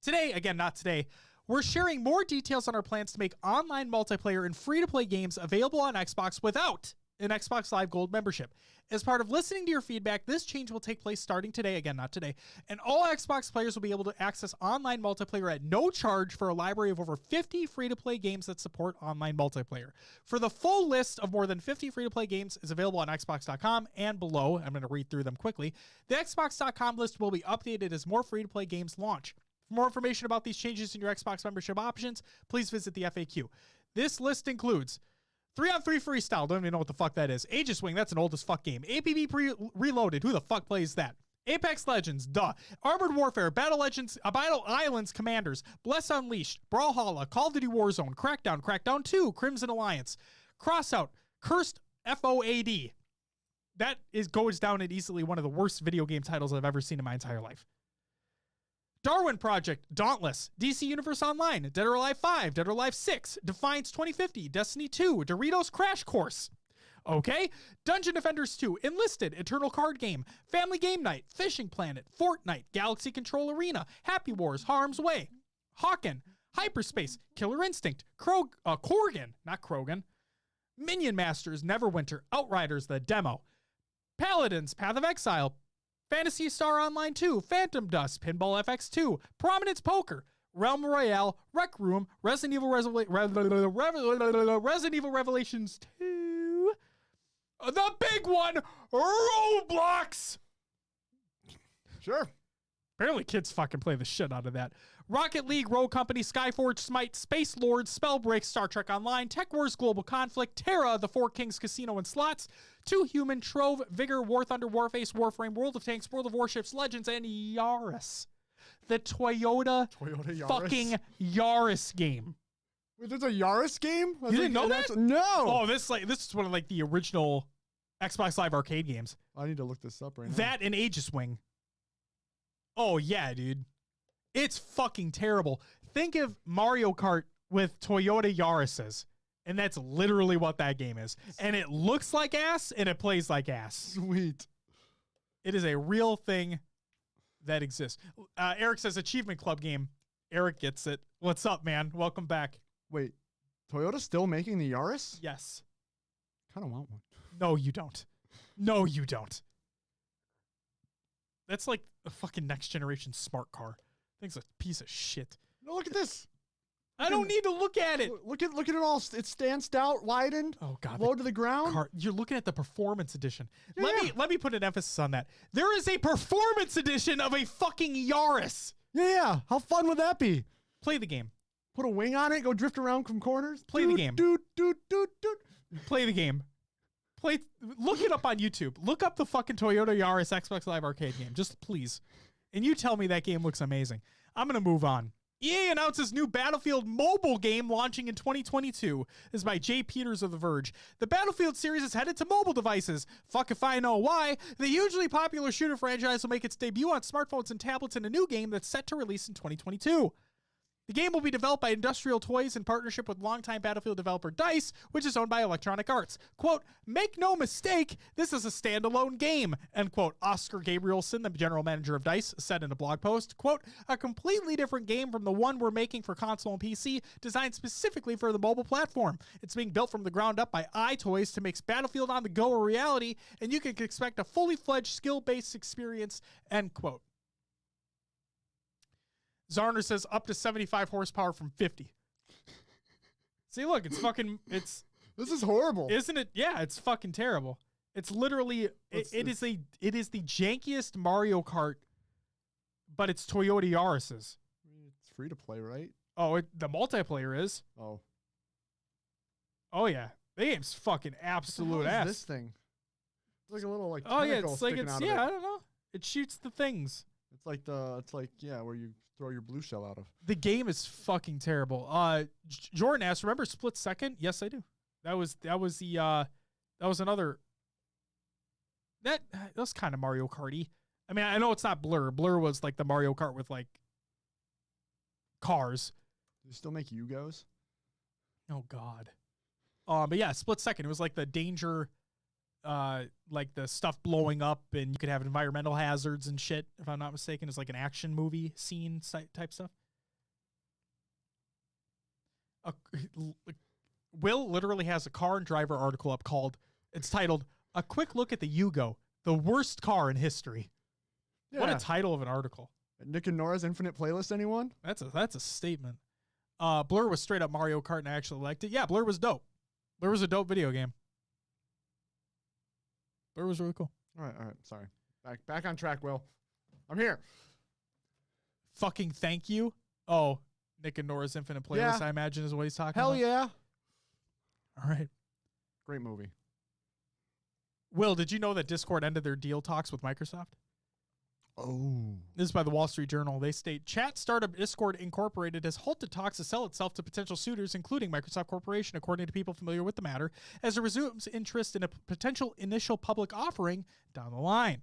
S1: Today, again, not today, we're sharing more details on our plans to make online multiplayer and free-to-play games available on Xbox without an Xbox Live Gold membership. As part of listening to your feedback, this change will take place starting today. Again, not today. And all Xbox players will be able to access online multiplayer at no charge for a library of over 50 free-to-play games that support online multiplayer. For the full list of more than 50 free-to-play games is available on Xbox.com and below. I'm going to read through them quickly. The Xbox.com list will be updated as more free-to-play games launch. For more information about these changes in your Xbox membership options, please visit the FAQ. This list includes 3-on-3 Freestyle, don't even know what the fuck that is. Aegis Wing, that's an old as fuck game. APB Reloaded, who the fuck plays that? Apex Legends, duh. Armored Warfare, Battle Islands Commanders, Bless Unleashed, Brawlhalla, Call of Duty Warzone, Crackdown, Crackdown 2, Crimson Alliance, Crossout, Cursed FOAD. That goes down as easily one of the worst video game titles I've ever seen in my entire life. Darwin Project, Dauntless, DC Universe Online, Dead or Alive 5, Dead or Alive 6, Defiance 2050, Destiny 2, Doritos Crash Course. Okay. Dungeon Defenders 2, Enlisted, Eternal Card Game, Family Game Night, Fishing Planet, Fortnite, Galaxy Control Arena, Happy Wars, Harm's Way, Hawken, Hyperspace, Killer Instinct, Korgan, not Krogan, Minion Masters, Neverwinter, Outriders, the demo, Paladins, Path of Exile, Phantasy Star Online 2, Phantom Dust, Pinball FX 2, Prominence Poker, Realm Royale, Rec Room, Resident Evil Revelations 2, the big one, Roblox.
S2: Sure.
S1: Apparently kids fucking play the shit out of that. Rocket League, Rogue Company, Skyforge, Smite, Space Lords, Spellbreak, Star Trek Online, Tech Wars, Global Conflict, Terra, The Four Kings Casino and Slots, Two Human, Trove, Vigor, War Thunder, Warface, Warframe, World of Tanks, World of Warships, Legends, and Yaris. The Toyota
S2: Yaris.
S1: fucking Yaris game.
S2: Wait, there's a Yaris game?
S1: You didn't know that?
S2: No.
S1: Oh, this is one of like the original Xbox Live Arcade games.
S2: I need to look this up right now.
S1: That and Aegis Wing. Oh yeah, dude. It's fucking terrible. Think of Mario Kart with Toyota Yaris's. And that's literally what that game is. And it looks like ass and it plays like ass.
S2: Sweet.
S1: It is a real thing that exists. Eric says Achievement Club game. Eric gets it. What's up, man? Welcome back.
S2: Wait, Toyota's still making the Yaris?
S1: Yes.
S2: Kind of want one.
S1: No, you don't. No, you don't. That's like a fucking next generation smart car. Thing's a piece of shit.
S2: No, look at this.
S1: I don't need to look at it.
S2: Look at it all. It stands out, widened.
S1: Oh god,
S2: low to the ground.
S1: You're looking at the performance edition.
S2: Yeah.
S1: Let me put an emphasis on that. There is a performance edition of a fucking Yaris.
S2: Yeah. How fun would that be?
S1: Play the game.
S2: Put a wing on it. Go drift around from corners.
S1: Play the game.
S2: Dude.
S1: Play the game. Look it up on YouTube. Look up the fucking Toyota Yaris Xbox Live Arcade game. Just please. And you tell me that game looks amazing. I'm going to move on. EA announces new Battlefield mobile game launching in 2022. This is by Jay Peters of The Verge. The Battlefield series is headed to mobile devices. Fuck if I know why. The hugely popular shooter franchise will make its debut on smartphones and tablets in a new game that's set to release in 2022. The game will be developed by Industrial Toys in partnership with longtime Battlefield developer DICE, which is owned by Electronic Arts. Quote, make no mistake, this is a standalone game, end quote. Oscar Gabrielson, the general manager of DICE, said in a blog post, quote, a completely different game from the one we're making for console and PC, designed specifically for the mobile platform. It's being built from the ground up by iToys to make Battlefield on the go a reality, and you can expect a fully fledged skill-based experience, end quote. Zarner says up to 75 horsepower from 50. See, look, it's
S2: This is horrible.
S1: Isn't it? Yeah, it's fucking terrible. It's literally it is the jankiest Mario Kart, but it's Toyota Yaris's.
S2: It's free to play, right?
S1: Oh, the multiplayer is.
S2: Oh
S1: yeah. The game's fucking absolute ass.
S2: This thing. It's like a little like
S1: oh yeah, it's like
S2: I
S1: don't know. It shoots the things.
S2: It's like where you throw your blue shell out of.
S1: The game is fucking terrible. Jordan asked, remember Split Second? Yes, I do. That was another. That was kind of Mario Kart-y. I mean, I know it's not Blur. Blur was like the Mario Kart with like cars.
S2: Do they still make Yugos?
S1: Oh God. But yeah, Split Second. It was like the danger, like the stuff blowing up, and you could have environmental hazards and shit. If I'm not mistaken, it's like an action movie scene type stuff. Will literally has a car and driver article up called It's titled, A Quick Look at the Yugo, the worst car in history. Yeah. What a title of an article.
S2: Nick and Nora's Infinite Playlist, anyone?
S1: That's a statement. Blur was straight up Mario Kart, and I actually liked it. Yeah, Blur was dope. Blur was a dope video game. Blur was really cool.
S2: All right. Sorry. Back on track, Will. I'm here.
S1: Fucking thank you. Oh, Nick and Nora's Infinite Playlist, I imagine, is what he's talking
S2: about.
S1: Hell
S2: yeah.
S1: All right.
S2: Great movie.
S1: Will, did you know that Discord ended their deal talks with Microsoft?
S2: Oh.
S1: This is by the Wall Street Journal. They state, chat startup Discord Incorporated has halted talks to sell itself to potential suitors, including Microsoft Corporation, according to people familiar with the matter, as it resumes interest in a potential initial public offering down the line.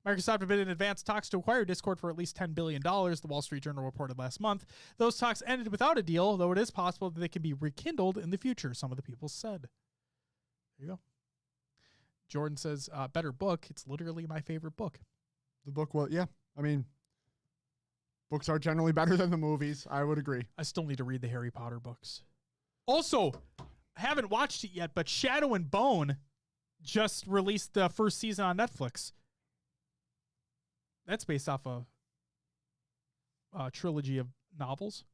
S1: Microsoft had been in advanced talks to acquire Discord for at least $10 billion, the Wall Street Journal reported last month. Those talks ended without a deal, though it is possible that they can be rekindled in the future, some of the people said. There you go. Jordan says, better book. It's literally my favorite book.
S2: The book, well, yeah. I mean, books are generally better than the movies. I would agree.
S1: I still need to read the Harry Potter books. Also, I haven't watched it yet, but Shadow and Bone just released the first season on Netflix. That's based off a trilogy of novels.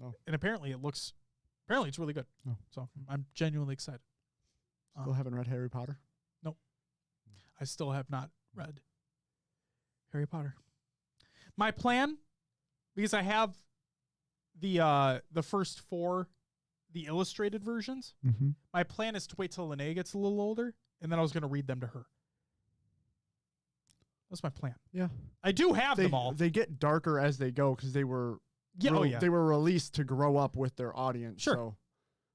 S2: Oh.
S1: And apparently it's really good.
S2: Oh.
S1: So I'm genuinely excited.
S2: Still haven't read Harry Potter?
S1: Nope. I still have not read Harry Potter. My plan, because I have the first 4, the illustrated versions, my plan is to wait till Linnea gets a little older, and then I was going to read them to her. That's my plan.
S2: Yeah.
S1: I do have them all.
S2: They get darker as they go because they were they were released to grow up with their audience.
S1: Sure.
S2: So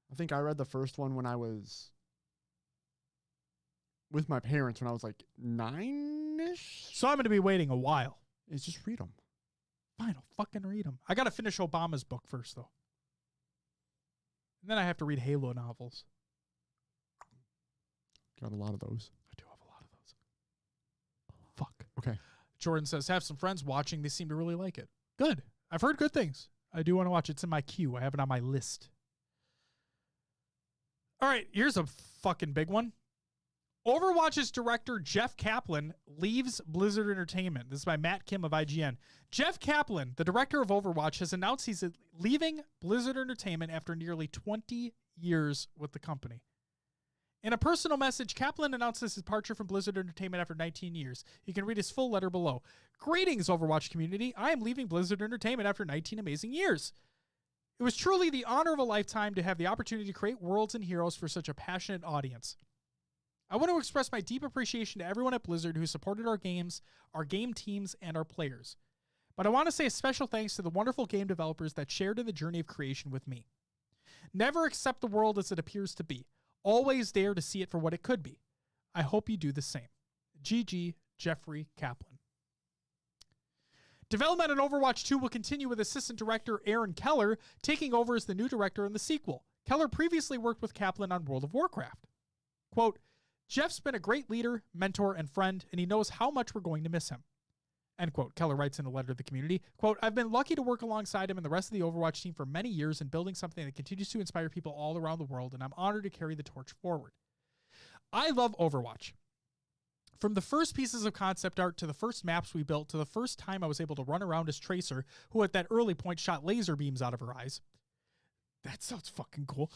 S2: I think I read the first one when I was with my parents when I was like 9-ish.
S1: So I'm going to be waiting a while.
S2: It's just read them.
S1: Fine, I'll fucking read them. I got to finish Obama's book first, though. And then I have to read Halo novels.
S2: Got a lot of those.
S1: I do have a lot of those. Fuck.
S2: Okay.
S1: Jordan says, have some friends watching. They seem to really like it. Good. I've heard good things. I do want to watch it. It's in my queue. I have it on my list. All right, here's a fucking big one. Overwatch's director Jeff Kaplan leaves Blizzard Entertainment. This is by Matt Kim of IGN. Jeff Kaplan, the director of Overwatch, has announced he's leaving Blizzard Entertainment after nearly 20 years with the company. In a personal message, Kaplan announced his departure from Blizzard Entertainment after 19 years. You can read his full letter below. Greetings, Overwatch community. I am leaving Blizzard Entertainment after 19 amazing years. It was truly the honor of a lifetime to have the opportunity to create worlds and heroes for such a passionate audience. I want to express my deep appreciation to everyone at Blizzard who supported our games, our game teams, and our players. But I want to say a special thanks to the wonderful game developers that shared in the journey of creation with me. Never accept the world as it appears to be. Always dare to see it for what it could be. I hope you do the same. GG, Jeffrey Kaplan. Development on Overwatch 2 will continue with Assistant Director Aaron Keller taking over as the new director in the sequel. Keller previously worked with Kaplan on World of Warcraft. Quote, Jeff's been a great leader, mentor, and friend, and he knows how much we're going to miss him. End quote. Keller writes in a letter to the community, quote, I've been lucky to work alongside him and the rest of the Overwatch team for many years in building something that continues to inspire people all around the world, and I'm honored to carry the torch forward. I love Overwatch. From the first pieces of concept art to the first maps we built to the first time I was able to run around as Tracer, who at that early point shot laser beams out of her eyes. That sounds fucking cool.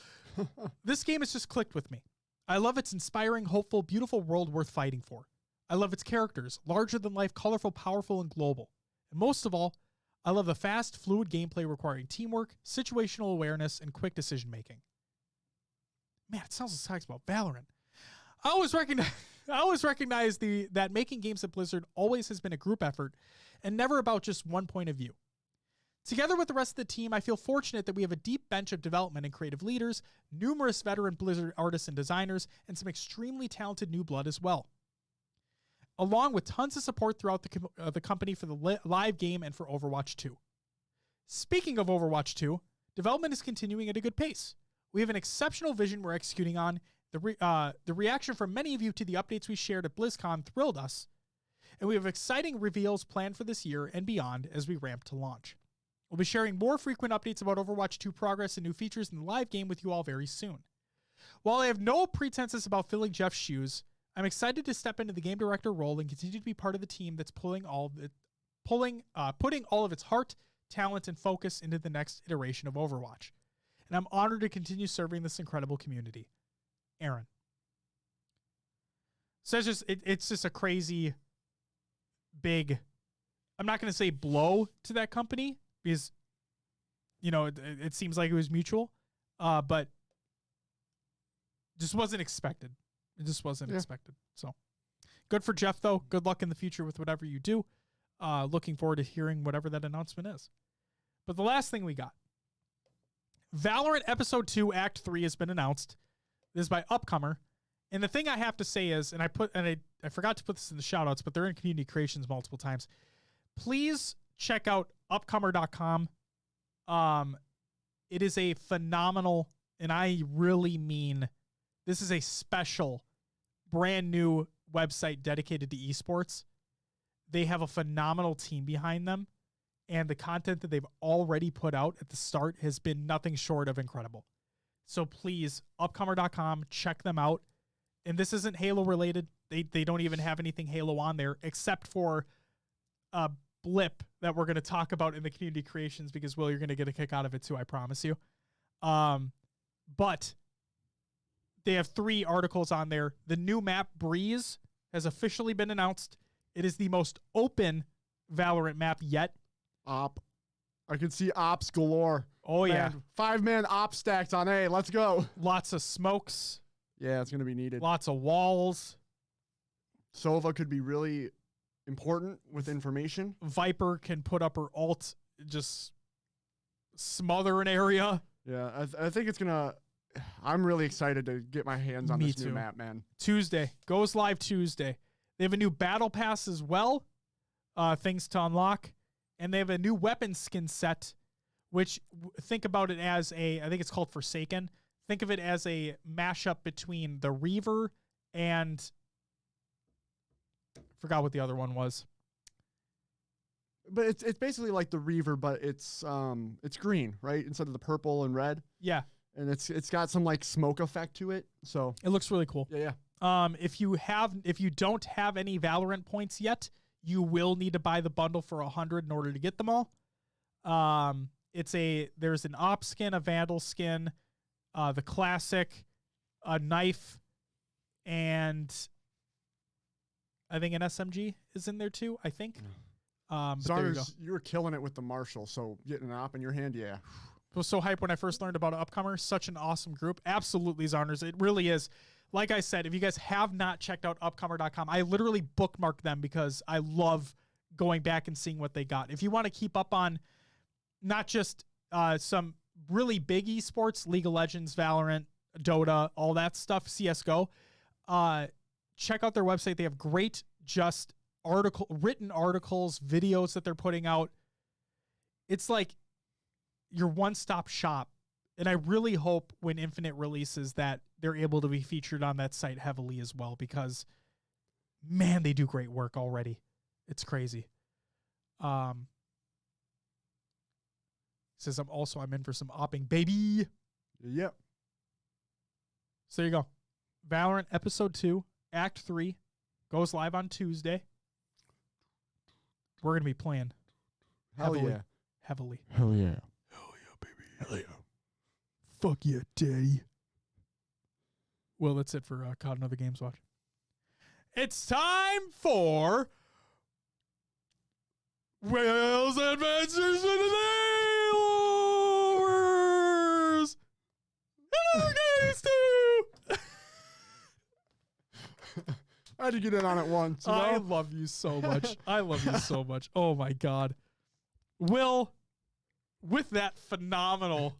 S1: This game has just clicked with me. I love its inspiring, hopeful, beautiful world worth fighting for. I love its characters, larger than life, colorful, powerful, and global. And most of all, I love the fast, fluid gameplay requiring teamwork, situational awareness, and quick decision making. Man, it sounds like about Valorant. I always recognize that making games at Blizzard always has been a group effort and never about just one point of view. Together with the rest of the team, I feel fortunate that we have a deep bench of development and creative leaders, numerous veteran Blizzard artists and designers, and some extremely talented new blood as well. Along with tons of support throughout the company for the live game and for Overwatch 2. Speaking of Overwatch 2, development is continuing at a good pace. We have an exceptional vision we're executing on. The reaction from many of you to the updates we shared at BlizzCon thrilled us, and we have exciting reveals planned for this year and beyond as we ramp to launch. We'll be sharing more frequent updates about Overwatch 2 progress and new features in the live game with you all very soon. While I have no pretenses about filling Jeff's shoes, I'm excited to step into the game director role and continue to be part of the team that's putting all of its heart, talent, and focus into the next iteration of Overwatch. And I'm honored to continue serving this incredible community. Aaron. So it's just a crazy big, I'm not going to say blow to that company because, it seems like it was mutual, but just wasn't expected. It just wasn't expected. So good for Jeff, though. Good luck in the future with whatever you do. Looking forward to hearing whatever that announcement is. But the last thing we got, Valorant Episode 2 Act 3 has been announced. This is by Upcomer. And the thing I have to say is, I forgot to put this in the shout outs, but they're in community creations multiple times. Please check out upcomer.com. It is a phenomenal, and I really mean, this is a special, brand new website dedicated to esports. They have a phenomenal team behind them, and the content that they've already put out at the start has been nothing short of incredible. So please, upcomer.com, check them out. And this isn't Halo related. They don't even have anything Halo on there except for a blip that we're going to talk about in the community creations because, Will, you're going to get a kick out of it too, I promise you. But they have 3 articles on there. The new map, Breeze, has officially been announced. It is the most open Valorant map yet.
S2: Op. I can see ops galore.
S1: Oh, yeah.
S2: 5-man op stacks on A. Let's go.
S1: Lots of smokes.
S2: Yeah, it's going to be needed.
S1: Lots of walls.
S2: Sova could be really important with information.
S1: Viper can put up her ult, just smother an area.
S2: Yeah, I think it's going to... I'm really excited to get my hands on this new map, man.
S1: Tuesday. Goes live Tuesday. They have a new battle pass as well, things to unlock. And they have a new weapon skin set, which think about it as I think it's called Forsaken. Think of it as a mashup between the Reaver and forgot what the other one was.
S2: But it's basically like the Reaver, but it's green, right? Instead of the purple and red.
S1: Yeah.
S2: And it's got some like smoke effect to it. So
S1: it looks really cool.
S2: Yeah.
S1: If you don't have any Valorant points yet, you will need to buy the bundle for 100 in order to get them all. There's an op skin, a vandal skin, the classic, a knife, and I think an SMG is in there too, I think.
S2: Zarners, you were killing it with the Marshall, so getting an op in your hand, yeah.
S1: I was so hyped when I first learned about Upcomer. Such an awesome group. Absolutely, Zarners. It really is. Like I said, if you guys have not checked out upcomer.com, I literally bookmarked them because I love going back and seeing what they got. If you want to keep up on not just some really big esports, League of Legends, Valorant, Dota, all that stuff, CSGO, check out their website. They have great written articles, videos that they're putting out. It's like your one-stop shop. And I really hope when Infinite releases that they're able to be featured on that site heavily as well because, man, they do great work already. It's crazy. Says I'm in for some opping, baby.
S2: Yep.
S1: So there you go. Valorant Episode 2, Act 3, goes live on Tuesday. We're going to be playing.
S2: Hell
S1: heavily,
S2: yeah.
S1: Heavily.
S2: Hell yeah.
S1: Hell yeah, baby. Hell yeah. Fuck yeah, daddy. Well, that's it for COD and Other Games Watch. It's time for Will's Adventures in the Nailers and Other Games too.
S2: I had to get in on it once. You know?
S1: I love you so much. I love you so much. Oh my God. Will, with that phenomenal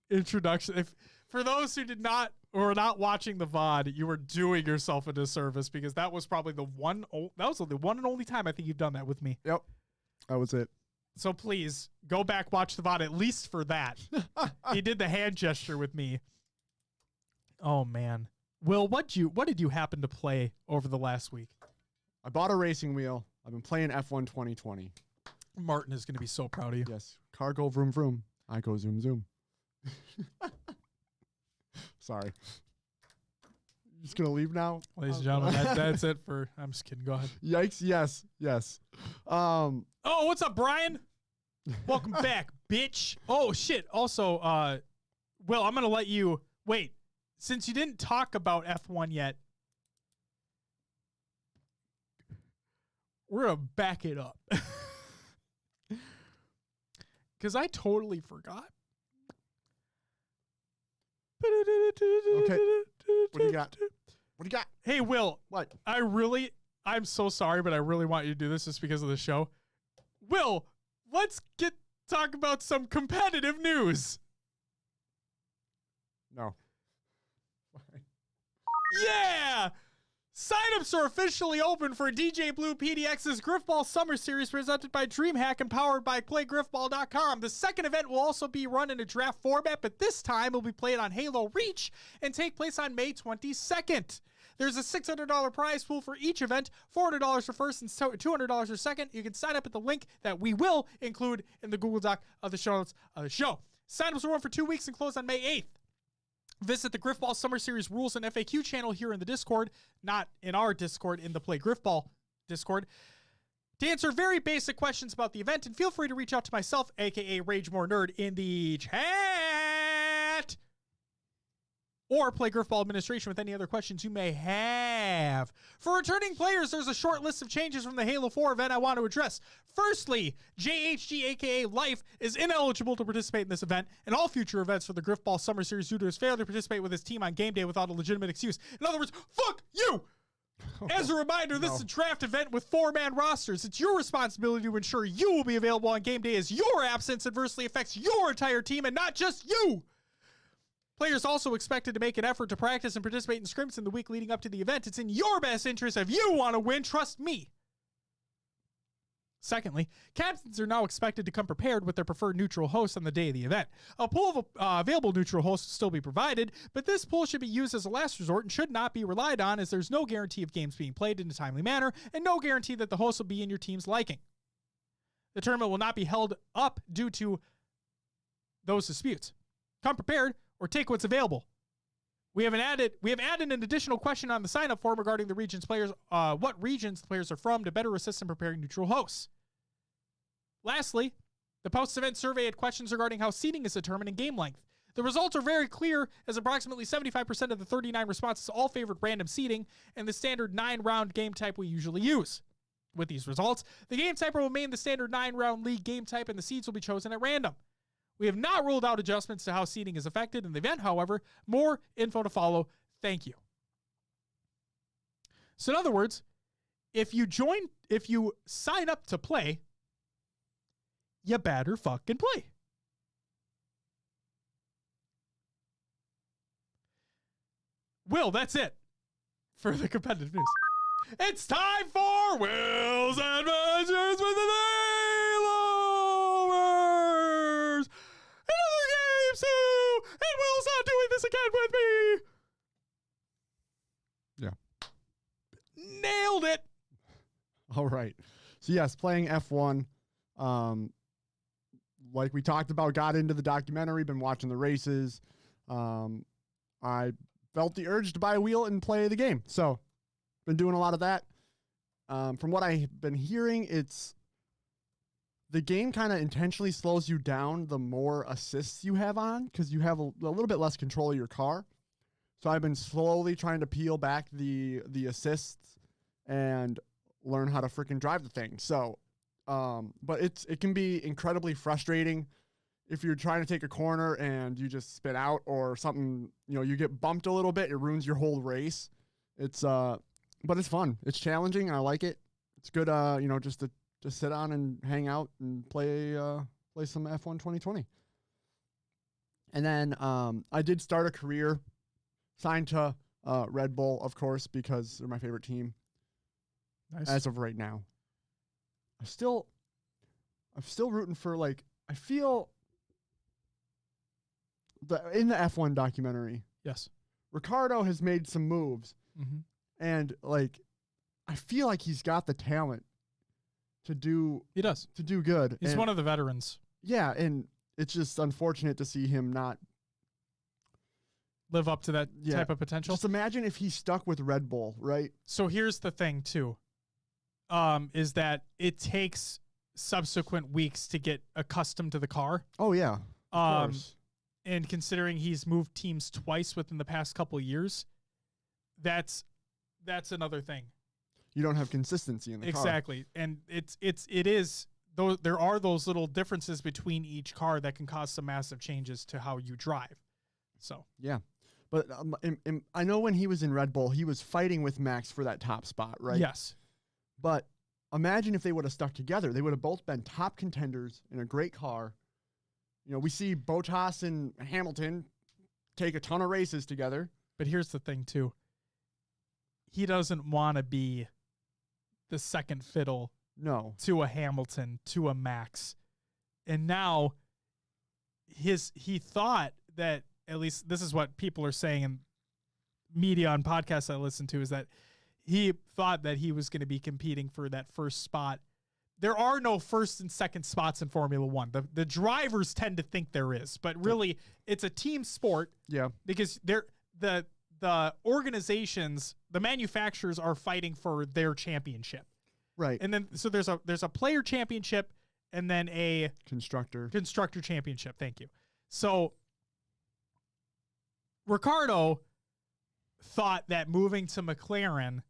S1: introduction, for those who did not or are not watching the VOD, you were doing yourself a disservice because that was probably the one and only time I think you've done that with me.
S2: Yep. That was it.
S1: So please go back, watch the VOD at least for that. He did the hand gesture with me. Oh man. Will, what did you happen to play over the last week?
S2: I bought a racing wheel. I've been playing F1 2020.
S1: Martin is going to be so proud of you.
S2: Yes. Car go vroom vroom. I go zoom zoom. Sorry. Just gonna leave now,
S1: ladies and gentlemen. That's it for. I'm just kidding. Go ahead.
S2: Yikes! Yes.
S1: Oh, what's up, Brian? Welcome back, bitch. Oh shit. Also, Will, I'm gonna let you wait. Since you didn't talk about F1 yet, we're gonna back it up. Because I totally forgot.
S2: Okay. What do you got?
S1: Hey, Will.
S2: What?
S1: I'm so sorry, but I really want you to do this just because of the show. Will, let's talk about some competitive news.
S2: No.
S1: Yeah! Signups are officially open for DJ Blue PDX's Griffball Summer Series presented by DreamHack and powered by PlayGriffball.com. The second event will also be run in a draft format, but this time it will be played on Halo Reach and take place on May 22nd. There's a $600 prize pool for each event, $400 for first and $200 for second. You can sign up at the link that we will include in the Google Doc of the show notes of the show. Signups will run for 2 weeks and close on May 8th. Visit the Griffball Summer Series rules and FAQ channel here in the Discord, not in our Discord, in the Play Griffball Discord, to answer very basic questions about the event, and feel free to reach out to myself, aka Rage More Nerd, in the chat, or Play Griffball administration with any other questions you may have. For returning players, there's a short list of changes from the Halo 4 event I want to address. Firstly, JHG, aka Life, is ineligible to participate in this event and all future events for the Griffball Summer Series due to his failure to participate with his team on game day without a legitimate excuse. In other words, fuck you! As a reminder, this is a draft event with 4-man rosters. It's your responsibility to ensure you will be available on game day, as your absence adversely affects your entire team and not just you! Players also expected to make an effort to practice and participate in scrims in the week leading up to the event. It's in your best interest if you want to win, trust me. Secondly, captains are now expected to come prepared with their preferred neutral hosts on the day of the event. A pool of available neutral hosts will still be provided, but this pool should be used as a last resort and should not be relied on, as there's no guarantee of games being played in a timely manner and no guarantee that the host will be in your team's liking. The tournament will not be held up due to those disputes. Come prepared or take what's available. We have added an additional question on the sign-up form regarding the region's players, what regions the players are from, to better assist in preparing neutral hosts. Lastly, the post-event survey had questions regarding how seeding is determined and game length. The results are very clear, as approximately 75% of the 39 responses all favored random seeding and the standard 9-round game type we usually use. With these results, the game type will remain the standard 9-round league game type and the seeds will be chosen at random. We have not ruled out adjustments to how seeding is affected in the event, however. More info to follow. Thank you. So in other words, if you sign up to play, you better fucking play. Will, that's it for the competitive news. It's time for Will's Adventures with the Nailers. Another game, Sue, and Will's not doing this again with me.
S2: Yeah.
S1: Nailed it.
S2: All right. So yes, playing F1, like we talked about, got into the documentary, been watching the races. I felt the urge to buy a wheel and play the game. So been doing a lot of that. From what I've been hearing, the game kind of intentionally slows you down the more assists you have on, because you have a little bit less control of your car. So I've been slowly trying to peel back the assists and learn how to freaking drive the thing. So, but it can be incredibly frustrating if you're trying to take a corner and you just spin out or something, you get bumped a little bit, it ruins your whole race. But it's fun. It's challenging. I like it. It's good, just to sit on and hang out and play some F1 2020. And then I did start a career, signed to Red Bull, of course, because they're my favorite team.
S1: Nice.
S2: As of right now. I'm still rooting for, I feel in the F1 documentary.
S1: Yes.
S2: Ricardo has made some moves.
S1: Mm-hmm.
S2: And I feel like he's got the talent to do.
S1: He does.
S2: To do good.
S1: He's one of the veterans.
S2: Yeah, and it's just unfortunate to see him not
S1: live up to that type of potential.
S2: Just imagine if he stuck with Red Bull, right?
S1: So here's the thing too, is that it takes subsequent weeks to get accustomed to the car.
S2: Oh yeah. Of course.
S1: And considering he's moved teams twice within the past couple of years, that's another thing.
S2: You don't have consistency in the car.
S1: Exactly. And it is though there are those little differences between each car that can cause some massive changes to how you drive. So
S2: yeah. But I know when he was in Red Bull, he was fighting with Max for that top spot, right?
S1: Yes.
S2: But imagine if they would have stuck together. They would have both been top contenders in a great car. You know, we see Bottas and Hamilton take a ton of races together.
S1: But here's the thing, too. He doesn't want to be the second fiddle to a Hamilton, to a Max. And now he thought that, at least this is what people are saying in media and podcasts I listen to, is that he thought that he was going to be competing for that first spot. There are no first and second spots in Formula One. The drivers tend to think there is, but really it's a team sport.
S2: Yeah.
S1: Because the organizations, the manufacturers are fighting for their championship.
S2: Right.
S1: And then so there's a player championship and then a
S2: constructor
S1: championship. Thank you. So Ricardo thought that moving to McLaren,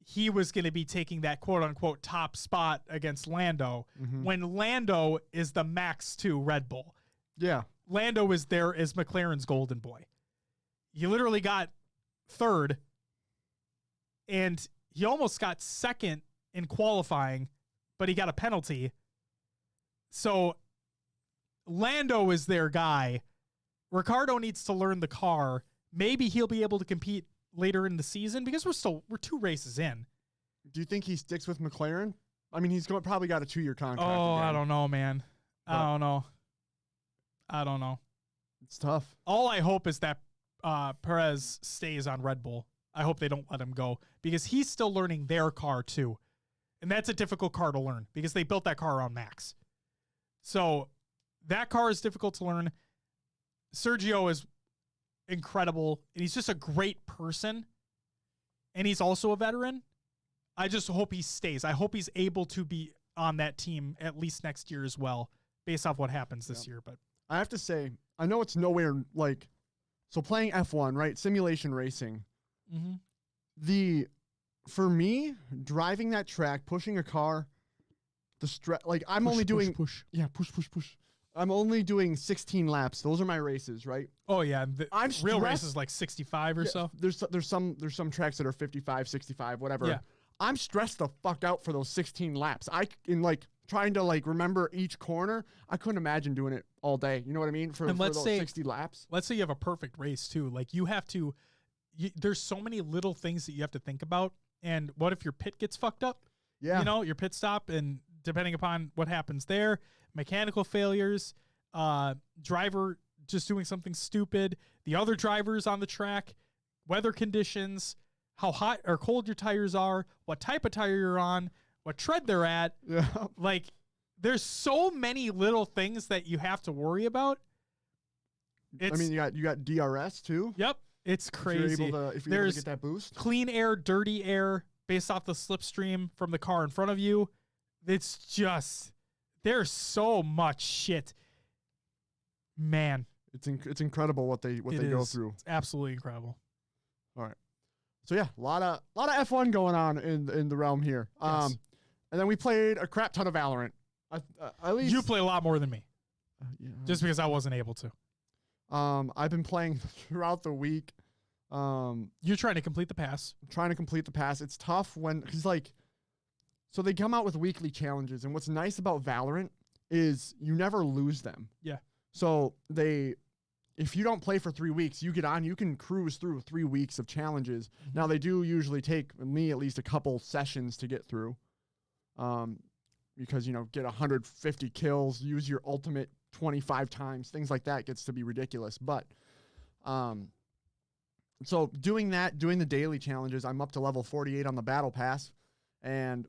S1: he was going to be taking that quote-unquote top spot against Lando, when Lando is the Max 2 Red Bull.
S2: Yeah.
S1: Lando is there as McLaren's golden boy. He literally got third, and he almost got second in qualifying, but he got a penalty. So Lando is their guy. Ricardo needs to learn the car. Maybe he'll be able to compete later in the season because we're 2 races in.
S2: Do you think he sticks with McLaren? I mean, he's probably got a 2-year contract.
S1: Oh,
S2: again.
S1: I don't know, man. I don't know.
S2: It's tough.
S1: All I hope is that Perez stays on Red Bull. I hope they don't let him go because he's still learning their car too. And that's a difficult car to learn because they built that car on Max. So that car is difficult to learn. Sergio is incredible, and he's just a great person, and he's also a veteran. I just hope he stays. I hope he's able to be on that team at least next year as well, based off what happens this year. But
S2: I have to say, I know it's nowhere like, so playing F1, right? Simulation racing. For me, driving that track, pushing a car, I'm only doing push. I'm only doing 16 laps. Those are my races, right?
S1: Oh yeah, real race is like 65 or so.
S2: There's some tracks that are 55, 65, whatever. Yeah. I'm stressed the fuck out for those 16 laps. Trying to remember each corner. I couldn't imagine doing it all day. You know what I mean? For those 60 laps.
S1: Let's say you have a perfect race too. Like you have to. There's so many little things that you have to think about. And what if your pit gets fucked up?
S2: Yeah.
S1: You know, your pit stop, and depending upon what happens there, mechanical failures, driver just doing something stupid, the other drivers on the track, weather conditions, how hot or cold your tires are, what type of tire you're on, what tread they're at.
S2: Yeah.
S1: There's so many little things that you have to worry about.
S2: You got DRS too.
S1: Yep. It's crazy.
S2: If you're able to get that boost.
S1: Clean air, dirty air based off the slipstream from the car in front of you. It's just, there's so much shit. Man.
S2: It's incredible what they go through.
S1: It's absolutely incredible.
S2: All right. So yeah, a lot of F1 going on in the realm here.
S1: Yes.
S2: And then we played a crap ton of Valorant. At least
S1: you play a lot more than me.
S2: Yeah.
S1: Just because I wasn't able to.
S2: I've been playing throughout the week.
S1: You're trying to complete the pass.
S2: I'm trying to complete the pass. It's tough because so they come out with weekly challenges, and what's nice about Valorant is you never lose them.
S1: Yeah.
S2: So if you don't play for 3 weeks, you get on, you can cruise through 3 weeks of challenges. Now they do usually take me at least a couple sessions to get through. Because get 150 kills, use your ultimate 25 times, things like that gets to be ridiculous. But so doing the daily challenges, I'm up to level 48 on the battle pass, and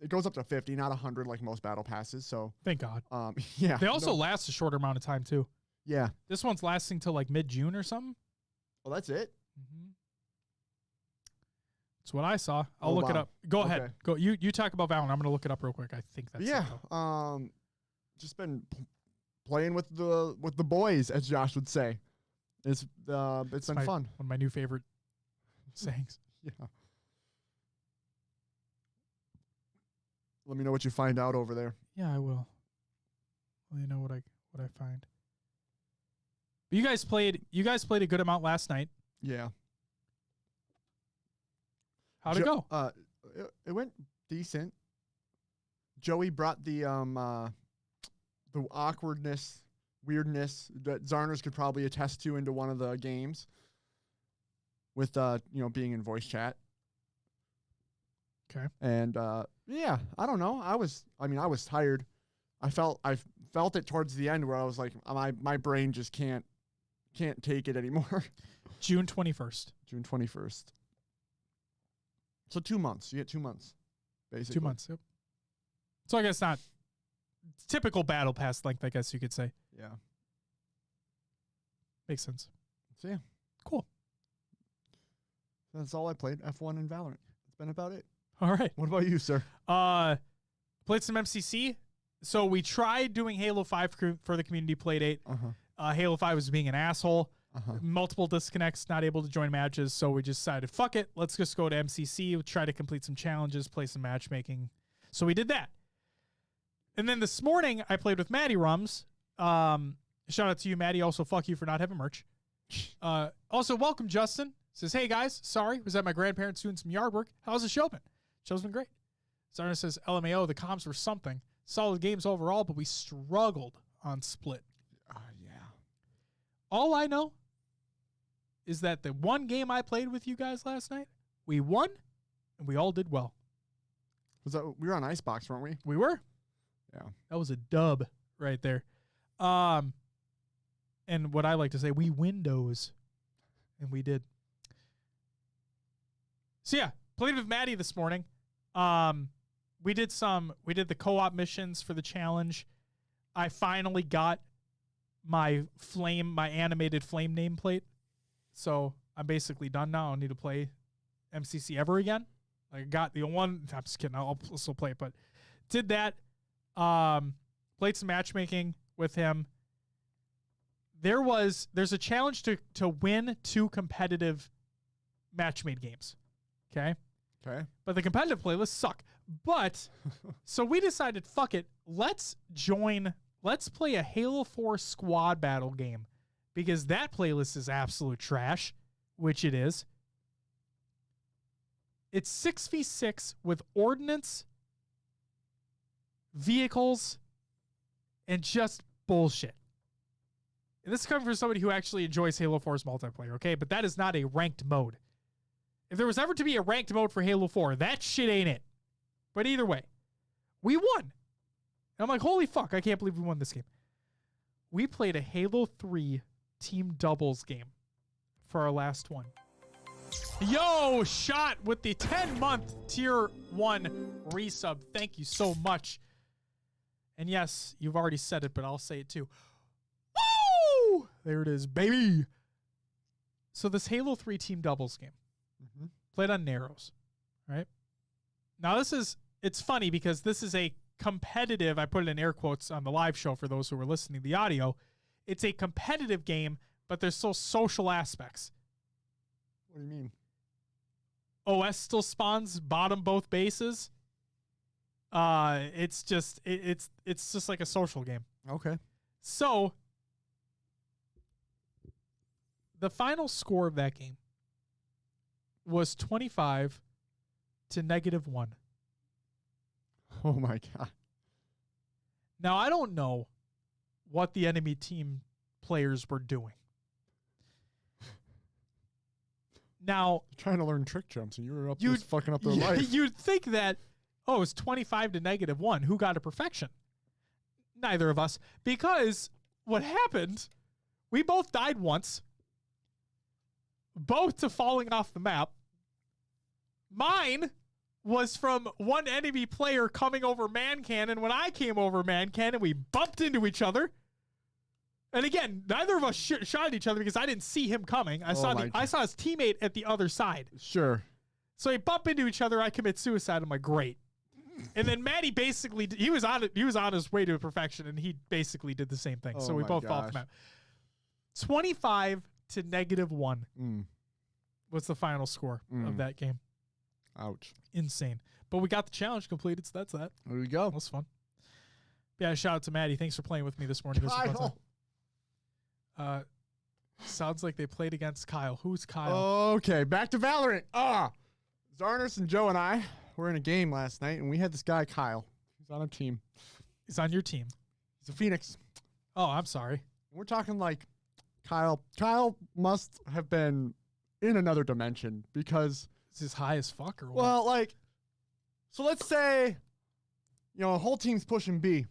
S2: it goes up to 50, not 100 like most battle passes. So
S1: thank God.
S2: Yeah.
S1: They also last a shorter amount of time too.
S2: Yeah.
S1: This one's lasting till like mid-June or something.
S2: Oh, that's it?
S1: Mm-hmm. That's what I saw. I'll look it up. Go ahead. Go. You talk about Valorant. I'm going to look it up real quick. I think that's it.
S2: Just been playing with the boys, as Josh would say. It's been fun.
S1: One of my new favorite sayings.
S2: Yeah. Let me know what you find out over there.
S1: Yeah, I will. Let me know what I find. But you guys played a good amount last night.
S2: Yeah.
S1: How'd it go?
S2: It went decent. Joey brought the awkwardness, weirdness that Zarners could probably attest to into one of the games with being in voice chat.
S1: Okay.
S2: And yeah, I don't know. I was tired. I felt it towards the end where I was like, my brain just can't take it anymore.
S1: June 21st.
S2: June 21st. So 2 months. You get 2 months, basically.
S1: 2 months. Yep. So I guess not typical battle pass length, I guess you could say.
S2: Yeah.
S1: Makes sense.
S2: So yeah.
S1: Cool.
S2: That's all I played. F1 and Valorant. That's been about it.
S1: All right.
S2: What about you, sir?
S1: Played some MCC. So we tried doing Halo 5 for the community playdate. Halo 5 was being an asshole. Multiple disconnects, not able to join matches. So we just decided, fuck it. Let's just go to MCC. We'll try to complete some challenges, play some matchmaking. So we did that. And then this morning, I played with Maddie Rums. Shout out to you, Maddie. Also, fuck you for not having merch. Also, welcome, Justin. Says, hey, guys. Sorry. Was at my grandparents doing some yard work. How's the show been? Show's been great. Zarna says, LMAO, the comms were something. Solid games overall, but we struggled on split.
S2: Yeah.
S1: All I know is that the one game I played with you guys last night, we won, and we all did well.
S2: We were on Icebox, weren't we?
S1: We were.
S2: Yeah.
S1: That was a dub right there. And what I like to say, we Windows, and we did. So yeah, played with Maddie this morning. We did the co-op missions for the challenge. I finally got my animated flame nameplate. So I'm basically done now. I don't need to play MCC ever again. I got the one. I'm just kidding. I'll still play it, but did that. Played some matchmaking with him. There's a challenge to win 2 competitive match-made games. Okay. But the competitive playlists suck. But so we decided, fuck it. Let's play a Halo 4 squad battle game because that playlist is absolute trash, which it is. It's 6v6 with ordnance, vehicles, and just bullshit. And this is coming from somebody who actually enjoys Halo 4's multiplayer, okay? But that is not a ranked mode. If there was ever to be a ranked mode for Halo 4, that shit ain't it. But either way, we won. And I'm like, holy fuck, I can't believe we won this game. We played a Halo 3 team doubles game for our last one. Yo, Shot with the 10-month tier 1 resub. Thank you so much. And yes, you've already said it, but I'll say it too. Woo! There it is, baby. So this Halo 3 team doubles game. Played on Narrows, right? Now it's funny because this is a competitive, I put it in air quotes on the live show for those who were listening to the audio. It's a competitive game, but there's still social aspects.
S2: What do you mean?
S1: OS still spawns bottom both bases. It's just like a social game.
S2: Okay.
S1: So the final score of that game was 25 to -1.
S2: Oh my God.
S1: Now, I don't know what the enemy team players were doing. Now,
S2: trying to learn trick jumps, and you were up just fucking up their life.
S1: You'd think that, oh, it's 25 to -1. Who got a perfection? Neither of us. Because what happened, we both died once. Both to falling off the map. Mine was from one enemy player coming over man cannon when I came over man cannon. We bumped into each other. And again, neither of us shot at each other because I didn't see him coming. I saw his teammate at the other side.
S2: Sure.
S1: So they bump into each other. I commit suicide. I'm like, great. And then Maddie basically, he was on his way to perfection, and he basically did the same thing. So we both fell off the map. 25 to -1 was the final score of that game.
S2: Ouch.
S1: Insane. But we got the challenge completed, so that's that.
S2: There we go.
S1: That was fun. Yeah, shout out to Maddie. Thanks for playing with me this morning. Sounds like they played against Kyle. Who's Kyle?
S2: Okay, back to Valorant. Zarners and Joe and I were in a game last night, and we had this guy, Kyle. He's on our team.
S1: He's on your team.
S2: He's a Phoenix.
S1: Oh, I'm sorry.
S2: And we're talking like Kyle. Kyle must have been in another dimension because...
S1: Is this high as fuck or what?
S2: Well, like... So let's say, a whole team's pushing B.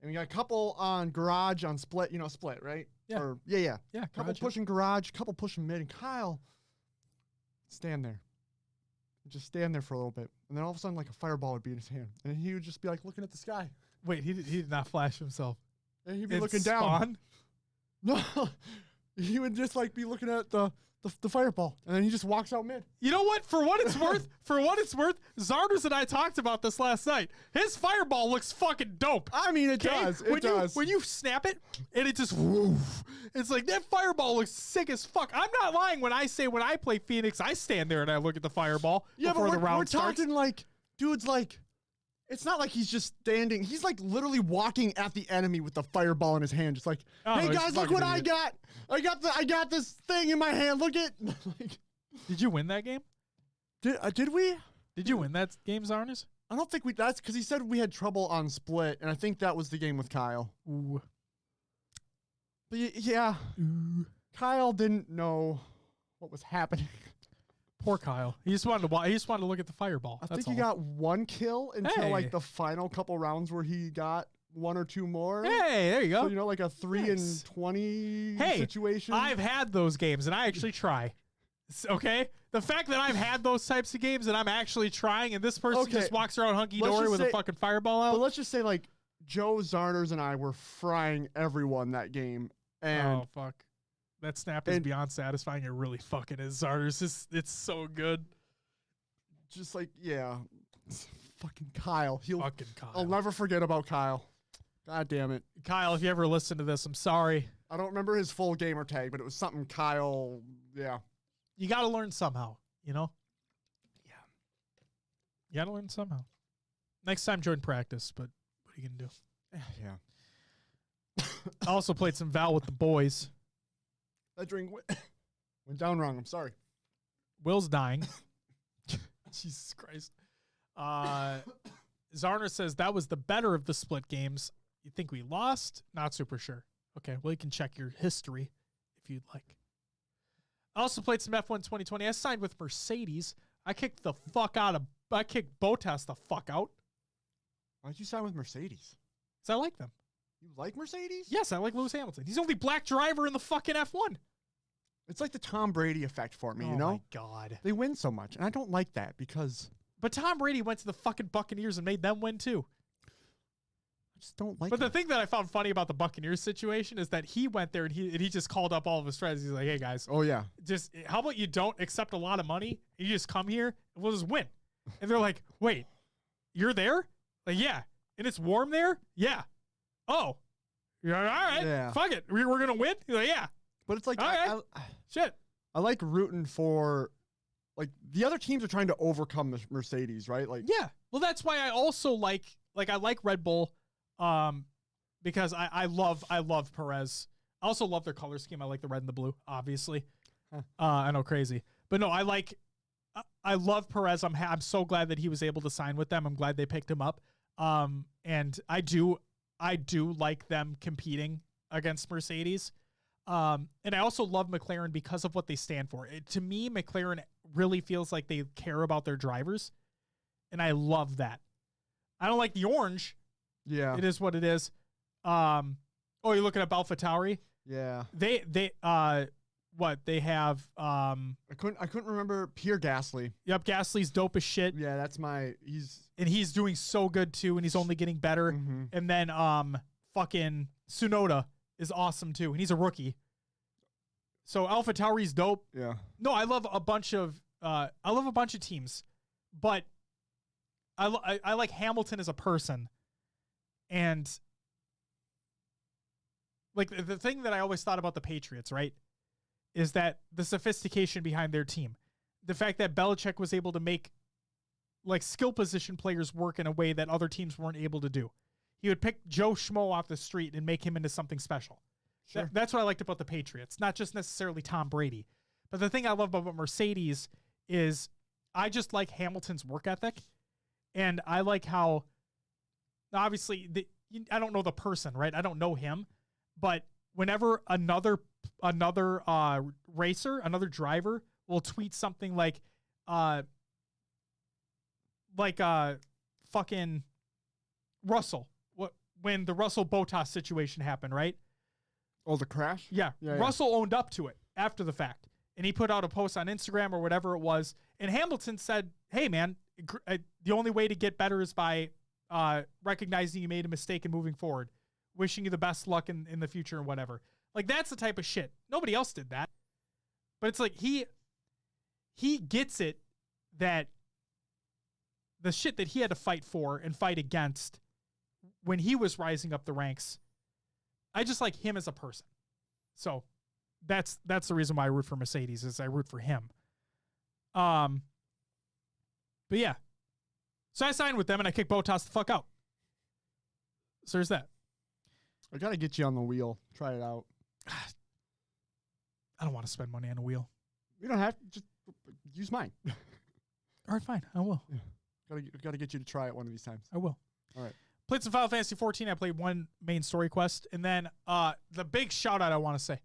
S2: And we got a couple on garage on split, split, right?
S1: Yeah.
S2: Yeah.
S1: Yeah.
S2: Couple pushing garage, couple pushing mid, and Kyle stand there. Just stand there for a little bit. And then all of a sudden, like a fireball would be in his hand. And he would just be like looking at the sky.
S1: Wait, he did not flash himself.
S2: And he'd be looking down. No. He would just like be looking at the fireball, and then he just walks out mid.
S1: You know what? For what it's worth, Zarders and I talked about this last night. His fireball looks fucking dope.
S2: I mean, it does. It does.
S1: When you snap it, and it just woof. It's like that fireball looks sick as fuck. I'm not lying when I say when I play Phoenix, I stand there and I look at the fireball before the round starts.
S2: We're talking like, dude's like, it's not like he's just standing. He's like literally walking at the enemy with the fireball in his hand, just like, hey guys, look what I got. I got this thing in my hand. Look at.
S1: Did you win that game?
S2: Did we?
S1: Did you win that game, Zarnes?
S2: I don't think we. That's because he said we had trouble on split, and I think that was the game with Kyle.
S1: Ooh.
S2: But yeah, Kyle didn't know what was happening.
S1: Poor Kyle. He just wanted to look at the fireball.
S2: I think he got one kill until like the final couple rounds where he got one or two more.
S1: Hey, there you go.
S2: So, like a 3 and 20 situation.
S1: I've had those games, and I actually try. Okay? The fact that I've had those types of games, and I'm actually trying, and this person just walks around hunky-dory with a fucking fireball out.
S2: But let's just say, like, Joe Zarners and I were frying everyone that game. And
S1: oh, fuck. That snap is beyond satisfying. It really fucking is, Zarners. It's so good.
S2: Just like, yeah. Fucking Kyle.
S1: Fucking Kyle.
S2: I'll never forget about Kyle. God damn it.
S1: Kyle, if you ever listen to this, I'm sorry.
S2: I don't remember his full gamer tag, but it was something Kyle, yeah.
S1: You got to learn somehow, Yeah. You got to learn somehow. Next time, join practice, but what are you going to do?
S2: Yeah.
S1: I also played some Val with the boys.
S2: That drink went down wrong. I'm sorry.
S1: Will's dying. Jesus Christ. Zarner says that was the better of the split games. You think we lost? Not super sure. Okay, well, you can check your history if you'd like. I also played some F1 2020. I signed with Mercedes. I kicked Bottas the fuck out.
S2: Why'd you sign with Mercedes?
S1: Because I like them.
S2: You like Mercedes?
S1: Yes, I like Lewis Hamilton. He's the only black driver in the fucking F1.
S2: It's like the Tom Brady effect for me,
S1: Oh my God.
S2: They win so much, and I don't like that because...
S1: But Tom Brady went to the fucking Buccaneers and made them win too.
S2: I just don't like
S1: But the thing that I found funny about the Buccaneers situation is that he went there and he just called up all of his friends. He's like, hey, guys.
S2: Oh, yeah.
S1: Just how about you don't accept a lot of money and you just come here and we'll just win. And they're like, wait, you're there? Like, yeah. And it's warm there? Yeah. Oh. You're all right.
S2: Yeah.
S1: Fuck it. We're going to win? He's like, yeah.
S2: But it's like,
S1: shit.
S2: I like rooting for, like, the other teams are trying to overcome the Mercedes, right? Like,
S1: yeah. Well, that's why I also like I like Red Bull, because I love Perez. I also love their color scheme. I like the red and the blue, obviously. I know, crazy, but no, I love Perez. I'm so glad that he was able to sign with them. I'm glad they picked him up. And I do like them competing against Mercedes. And I also love McLaren because of what they stand for. To me, McLaren really feels like they care about their drivers, and I love that. I don't like the orange.
S2: Yeah,
S1: it is what it is. Oh, you're looking at AlphaTauri?
S2: Yeah.
S1: They have
S2: I couldn't remember Pierre Gasly.
S1: Yep, Gasly's dope as shit.
S2: Yeah, that's
S1: he's doing so good too, and he's only getting better.
S2: Mm-hmm.
S1: And then fucking Tsunoda is awesome too, and he's a rookie. So Alpha Tauri's dope.
S2: Yeah.
S1: No, I love a bunch of teams, but I like Hamilton as a person, and like the thing that I always thought about the Patriots, right, is that the sophistication behind their team, the fact that Belichick was able to make like skill position players work in a way that other teams weren't able to do. He would pick Joe Schmo off the street and make him into something special.
S2: Sure.
S1: That's what I liked about the Patriots, not just necessarily Tom Brady. But the thing I love about Mercedes is I just like Hamilton's work ethic. And I like how, obviously, I don't know the person, right? I don't know him. But whenever another racer, another driver will tweet something like fucking Russell, when the Russell Bottas situation happened, right?
S2: Oh, the crash?
S1: Yeah. Russell owned up to it after the fact. And he put out a post on Instagram or whatever it was. And Hamilton said, hey, man, the only way to get better is by recognizing you made a mistake and moving forward. Wishing you the best luck in the future and whatever. Like, that's the type of shit. Nobody else did that. But it's like he gets it that the shit that he had to fight for and fight against when he was rising up the ranks, I just like him as a person. So that's the reason why I root for Mercedes, is I root for him. But yeah. So I signed with them and I kicked Bottas the fuck out. So there's that.
S2: I got to get you on the wheel. Try it out.
S1: I don't want to spend money on a wheel.
S2: You don't have to. Just use mine.
S1: All right, fine. I will.
S2: Yeah. Got to get you to try it one of these times.
S1: I will.
S2: All right.
S1: Played some Final Fantasy 14. I played one main story quest. And then the big shout out I want to say.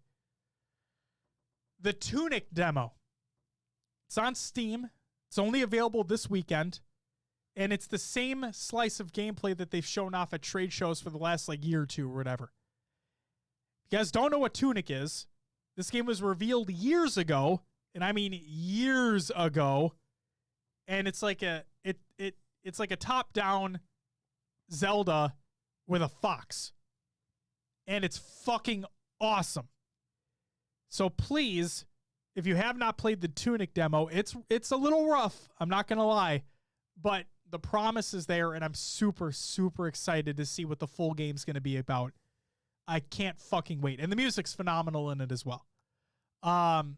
S1: The Tunic demo. It's on Steam. It's only available this weekend. And it's the same slice of gameplay that they've shown off at trade shows for the last year or two or whatever. If you guys don't know what Tunic is, this game was revealed years ago, and I mean years ago. And it's like it's like a top-down Zelda with a fox. And it's fucking awesome. So please, if you have not played the Tunic demo, it's a little rough, I'm not going to lie, but the promise is there, and I'm super, super excited to see what the full game's going to be about. I can't fucking wait. And the music's phenomenal in it as well. Zarna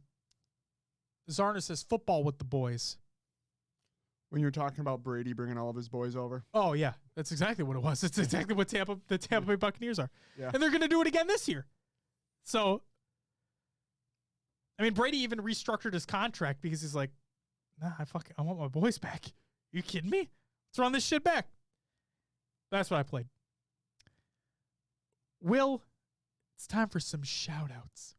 S1: says football with the boys.
S2: When you were talking about Brady bringing all of his boys over.
S1: Oh, yeah. That's exactly what it was. It's exactly what the Tampa Bay Buccaneers are.
S2: Yeah.
S1: And they're going to do it again this year. So, I mean, Brady even restructured his contract because he's like, nah, I want my boys back. You kidding me? Let's run this shit back. That's what I played. Will, it's time for some shout outs.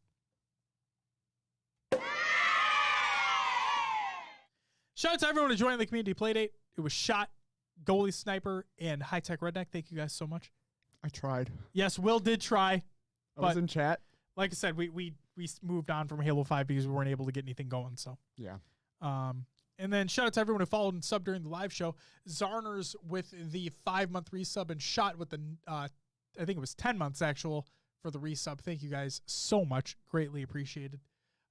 S1: Shout out to everyone who joined the community playdate. It was Shot, Goalie Sniper, and High Tech Redneck. Thank you guys so much.
S2: I tried.
S1: Yes, Will did try.
S2: I was in chat.
S1: Like I said, we moved on from Halo 5 because we weren't able to get anything going. So
S2: yeah.
S1: And then shout out to everyone who followed and subbed during the live show. Zarners with the 5-month resub, and Shot with the I think it was 10 months actual for the resub. Thank you guys so much. Greatly appreciated.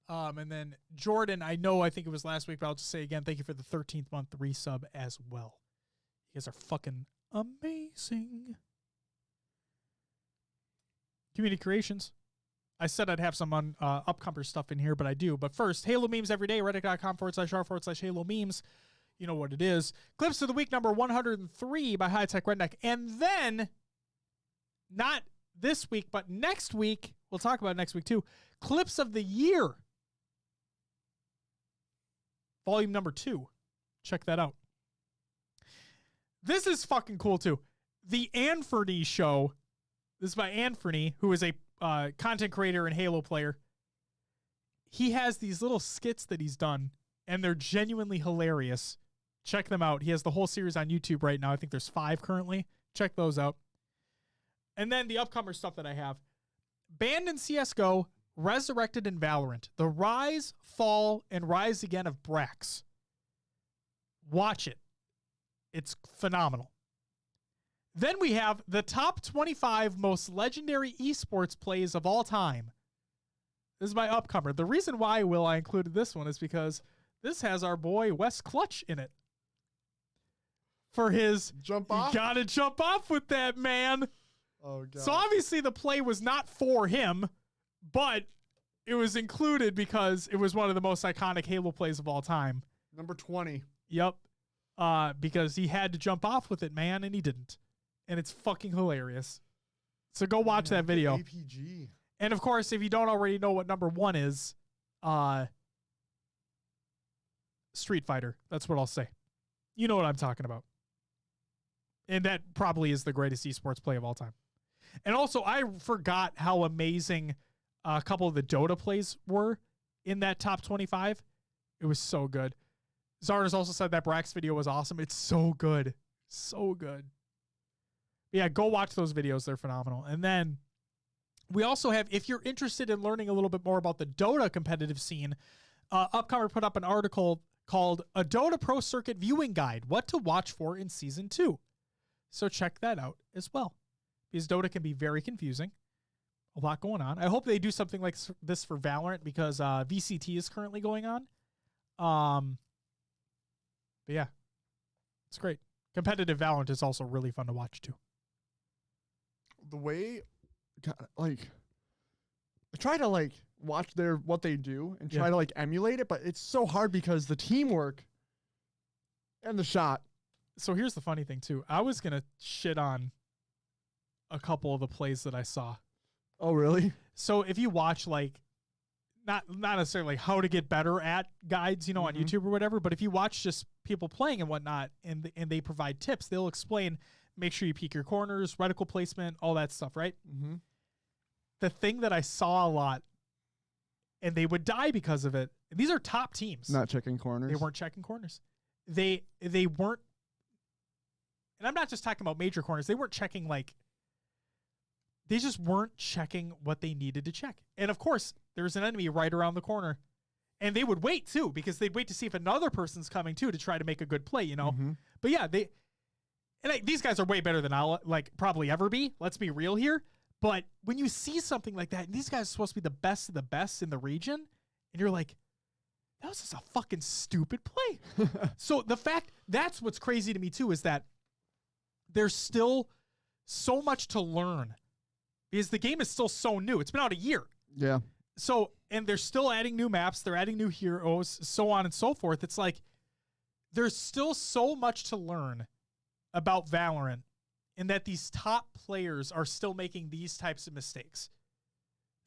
S1: And then Jordan, I think it was last week, but I'll just say again, thank you for the 13th month resub as well. You guys are fucking amazing. Community creations. I said I'd have some upcomer stuff in here, but I do. But first, Halo memes every day, reddit.com/r/Halo memes. You know what it is. Clips of the week number 103 by High Tech Redneck. And then, not this week, but next week, we'll talk about it next week too. Clips of the year. Volume number 2. Check that out. This is fucking cool too. The Anferny Show. This is by Anferny, who is a content creator and Halo player. He has these little skits that he's done, and they're genuinely hilarious. Check them out. He has the whole series on YouTube right now. I think there's 5 currently. Check those out. And then the upcomer stuff that I have. Banned in CSGO, resurrected in Valorant. The rise, fall, and rise again of Brax. Watch it. It's phenomenal. Then we have the top 25 most legendary esports plays of all time. This is my upcomer. The reason why, Will, I included this one is because this has our boy Wes Clutch in it. For his
S2: jump off.
S1: You gotta jump off with that, man.
S2: Oh god.
S1: So obviously the play was not for him, but it was included because it was one of the most iconic Halo plays of all time.
S2: Number 20.
S1: Yep. Because he had to jump off with it, man, and he didn't. And it's fucking hilarious. So go watch that video.
S2: APG.
S1: And of course, if you don't already know what number 1 is, Street Fighter. That's what I'll say. You know what I'm talking about. And that probably is the greatest esports play of all time. And also, I forgot how amazing a couple of the Dota plays were in that top 25. It was so good. Zardes also said that Brax video was awesome. It's so good. So good. Yeah, go watch those videos. They're phenomenal. And then we also have, if you're interested in learning a little bit more about the Dota competitive scene, Upcomer put up an article called A Dota Pro Circuit Viewing Guide, What to Watch For in Season 2. So check that out as well. Because Dota can be very confusing. A lot going on. I hope they do something like this for Valorant because VCT is currently going on. But yeah, it's great. Competitive Valorant is also really fun to watch too.
S2: The way, like, I try to like watch what they do and try to like emulate it, but it's so hard because the teamwork and the shot.
S1: So here's the funny thing too. I was gonna shit on a couple of the plays that I saw.
S2: Oh really?
S1: So if you watch like not necessarily how to get better at guides, you know, on YouTube or whatever, but if you watch just people playing and whatnot, and they provide tips, they'll explain. Make sure you peek your corners, reticle placement, all that stuff, right? Mm-hmm. The thing that I saw a lot, and they would die because of it. And these are top teams.
S2: Not checking corners.
S1: They weren't checking corners. They weren't. And I'm not just talking about major corners. They weren't checking like. They just weren't checking what they needed to check. And of course, there's an enemy right around the corner. And they would wait too, because they'd wait to see if another person's coming too to try to make a good play, you know? Mm-hmm. But yeah, these guys are way better than I'll like probably ever be. Let's be real here. But when you see something like that, and these guys are supposed to be the best of the best in the region, and you're like, that was just a fucking stupid play. So the fact, that's what's crazy to me too, is that there's still so much to learn. Because the game is still so new. It's been out a year.
S2: Yeah.
S1: So, and they're still adding new maps. They're adding new heroes, so on and so forth. It's like, there's still so much to learn about Valorant, and that these top players are still making these types of mistakes.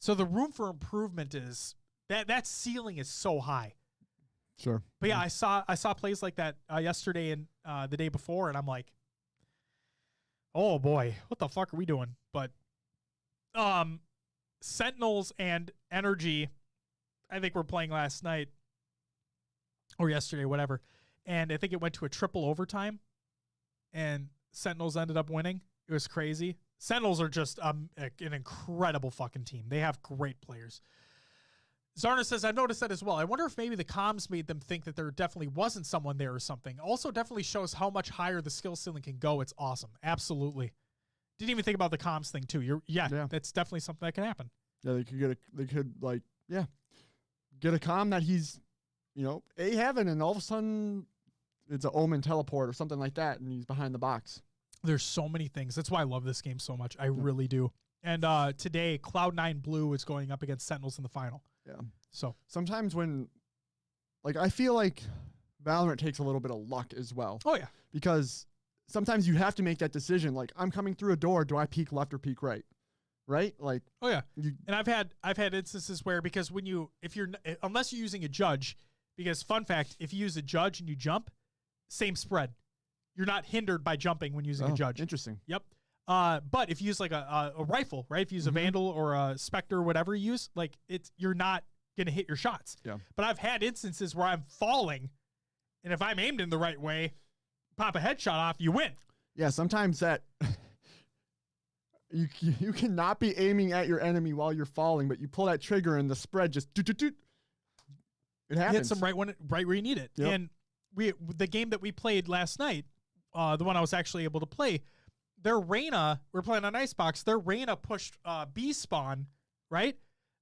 S1: So the room for improvement is, that ceiling is so high.
S2: Sure.
S1: But yeah, I saw plays like that yesterday and the day before, and I'm like, oh boy, what the fuck are we doing? But Sentinels and Energy, I think we're playing last night or yesterday, whatever. And I think it went to a triple overtime, and Sentinels ended up winning. It was crazy. Sentinels are just an incredible fucking team. They have great players. Zarna says, I've noticed that as well. I wonder if maybe the comms made them think that there definitely wasn't someone there or something. Also definitely shows how much higher the skill ceiling can go. It's awesome. Absolutely. Didn't even think about the comms thing too. Yeah, that's definitely something that can happen.
S2: Yeah, they could get a comm that he's, having, and all of a sudden it's an Omen teleport or something like that, and he's behind the box.
S1: There's so many things. That's why I love this game so much. I really do. And today, Cloud9 Blue is going up against Sentinels in the final.
S2: Yeah.
S1: So
S2: sometimes when, I feel like Valorant takes a little bit of luck as well.
S1: Oh yeah. Because
S2: sometimes you have to make that decision. Like, I'm coming through a door. Do I peek left or peek right? Right? Like,
S1: oh yeah. And I've had instances where, because unless you're using a judge, because fun fact, if you use a judge and you jump, same spread. You're not hindered by jumping when using a judge.
S2: Interesting.
S1: Yep. But if you use like a rifle, right? If you use a Vandal or a Spectre, whatever you use, like you're not gonna hit your shots.
S2: Yeah.
S1: But I've had instances where I'm falling, and if I'm aimed in the right way, pop a headshot off, you win.
S2: Yeah. Sometimes that you cannot be aiming at your enemy while you're falling, but you pull that trigger and the spread just it happens.
S1: Hits them right where you need it. Yep. And the game that we played last night, the one I was actually able to play, their Reyna, we're playing on Icebox, their Reyna pushed B spawn, right?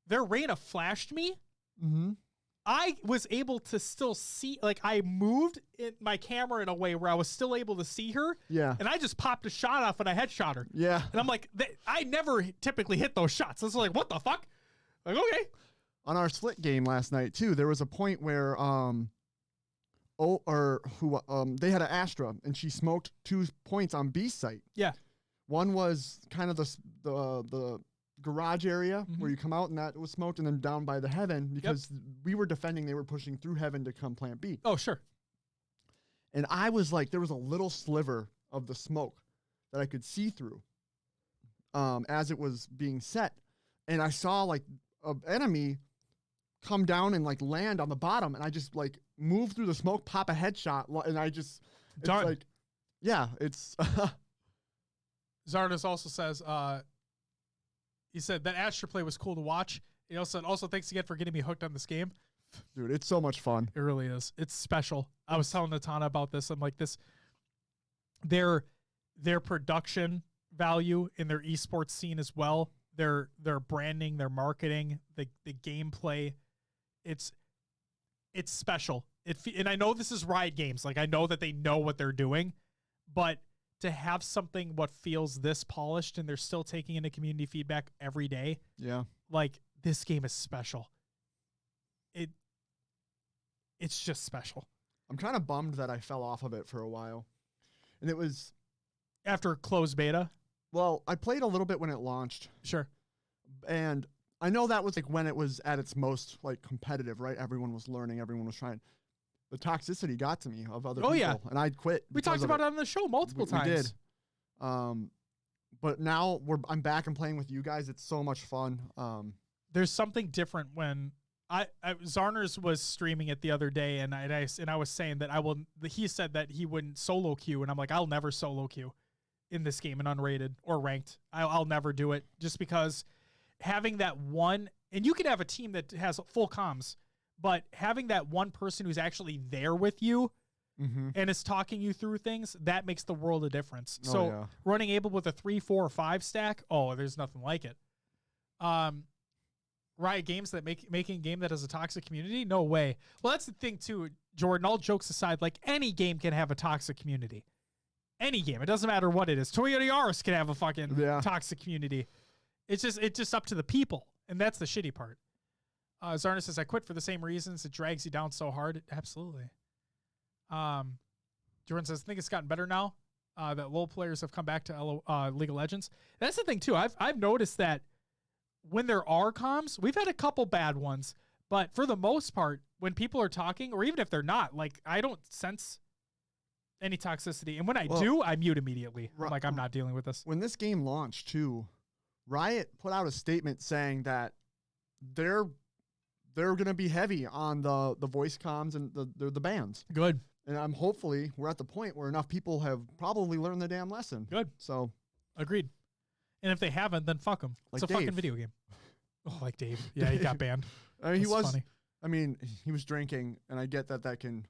S1: Their Reyna flashed me.
S2: Mm-hmm.
S1: I was able to still see, like I moved my camera in a way where I was still able to see her.
S2: Yeah.
S1: And I just popped a shot off and I headshot her.
S2: Yeah.
S1: And I'm like, I never typically hit those shots. I was like, what the fuck? Like, okay.
S2: On our split game last night too, there was a point where they had an Astra and she smoked 2 points on B site.
S1: Yeah.
S2: One was kind of the garage area where you come out and that was smoked, and then down by the heaven because we were defending, they were pushing through heaven to come plant B.
S1: Oh, sure.
S2: And I was like, there was a little sliver of the smoke that I could see through as it was being set. And I saw like an enemy come down and like land on the bottom, and I just like move through the smoke, pop a headshot, and I just
S1: Darn.
S2: like, yeah, it's.
S1: Zardes also says, he said that Astra play was cool to watch. He also said, thanks again for getting me hooked on this game.
S2: Dude, it's so much fun.
S1: It really is. It's special. I was telling Natana about this. I'm like, their production value in their esports scene as well. Their branding, their marketing, the gameplay. It's special. And I know this is Riot Games. Like I know that they know what they're doing, but to have something what feels this polished and they're still taking into community feedback every day.
S2: Yeah.
S1: Like this game is special. It's just special.
S2: I'm kind of bummed that I fell off of it for a while. And it was
S1: after closed beta.
S2: Well, I played a little bit when it launched.
S1: Sure.
S2: And I know that was like when it was at its most like competitive, right? Everyone was learning, everyone was trying. The toxicity got to me of other people,
S1: yeah.
S2: and I'd quit.
S1: We talked about it on the show multiple times.
S2: We did. But now I'm back and playing with you guys. It's so much fun.
S1: There's something different when Zarners was streaming it the other day, and I was saying that he said that he wouldn't solo queue, and I'm like, I'll never solo queue in this game in unrated or ranked. I'll never do it just because having that one, and you can have a team that has full comms, but having that one person who's actually there with you and is talking you through things, that makes the world a difference. Running Able with a 3, 4, or 5 stack, there's nothing like it. Riot Games that making a game that has a toxic community? No way. Well, that's the thing too, Jordan. All jokes aside, like any game can have a toxic community. Any game. It doesn't matter what it is. Toyota Yaris can have a fucking toxic community. It's just up to the people, and that's the shitty part. Zarna says, I quit for the same reasons. It drags you down so hard. Absolutely. Jordan says, I think it's gotten better now that LoL players have come back to League of Legends. That's the thing, too. I've noticed that when there are comms, we've had a couple bad ones, but for the most part, when people are talking, or even if they're not, like, I don't sense any toxicity. And when I do, I mute immediately. I'm like, I'm not dealing with this.
S2: When this game launched, too, Riot put out a statement saying that they're going to be heavy on the voice comms and the bans.
S1: Good.
S2: And hopefully we're at the point where enough people have probably learned the damn lesson.
S1: Good.
S2: So
S1: agreed. And if they haven't, then fuck them.
S2: Like
S1: it's a fucking video game. Oh, like Dave. Yeah, he got banned.
S2: I mean, he was drinking, and I get that can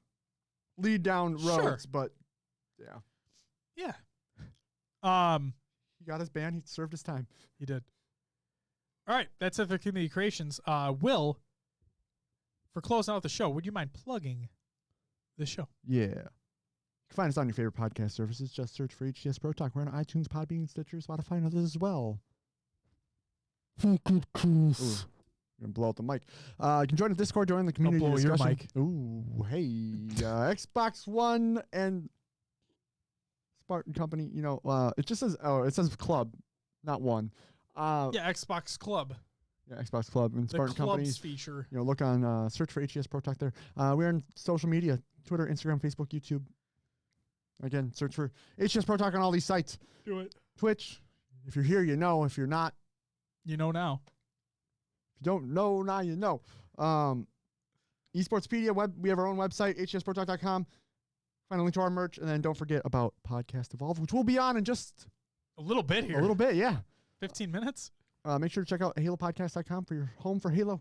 S2: lead down roads, but yeah.
S1: Yeah.
S2: He got his ban. He served his time.
S1: He did. All right. That's it for Community Creations. Will, for closing out the show, would you mind plugging the show?
S2: Yeah. You can find us on your favorite podcast services. Just search for HCS Pro Talk. We're on iTunes, Podbean, Stitcher, Spotify, and others as well. Ooh, you're going to blow out the mic. You can join the Discord, join the community discussion.
S1: Your mic.
S2: Ooh, hey. Xbox One and Spartan Company, it just says, it says club, not one.
S1: Xbox Club.
S2: Yeah, Xbox Club and Spartan Company
S1: feature.
S2: Look on, search for HCS Pro Talk there. We're on social media, Twitter, Instagram, Facebook, YouTube. Again, search for HCS Pro Talk on all these sites.
S1: Do it.
S2: Twitch. If you're here, you know. If you're not,
S1: you know now.
S2: If you don't know, now you know. Esportspedia, we have our own website, hcsprotalk.com. Find a link to our merch, and then don't forget about Podcast Evolve, which we'll be on in just
S1: a little bit here.
S2: A little bit, yeah.
S1: 15 minutes.
S2: Make sure to check out halopodcast.com for your home for Halo.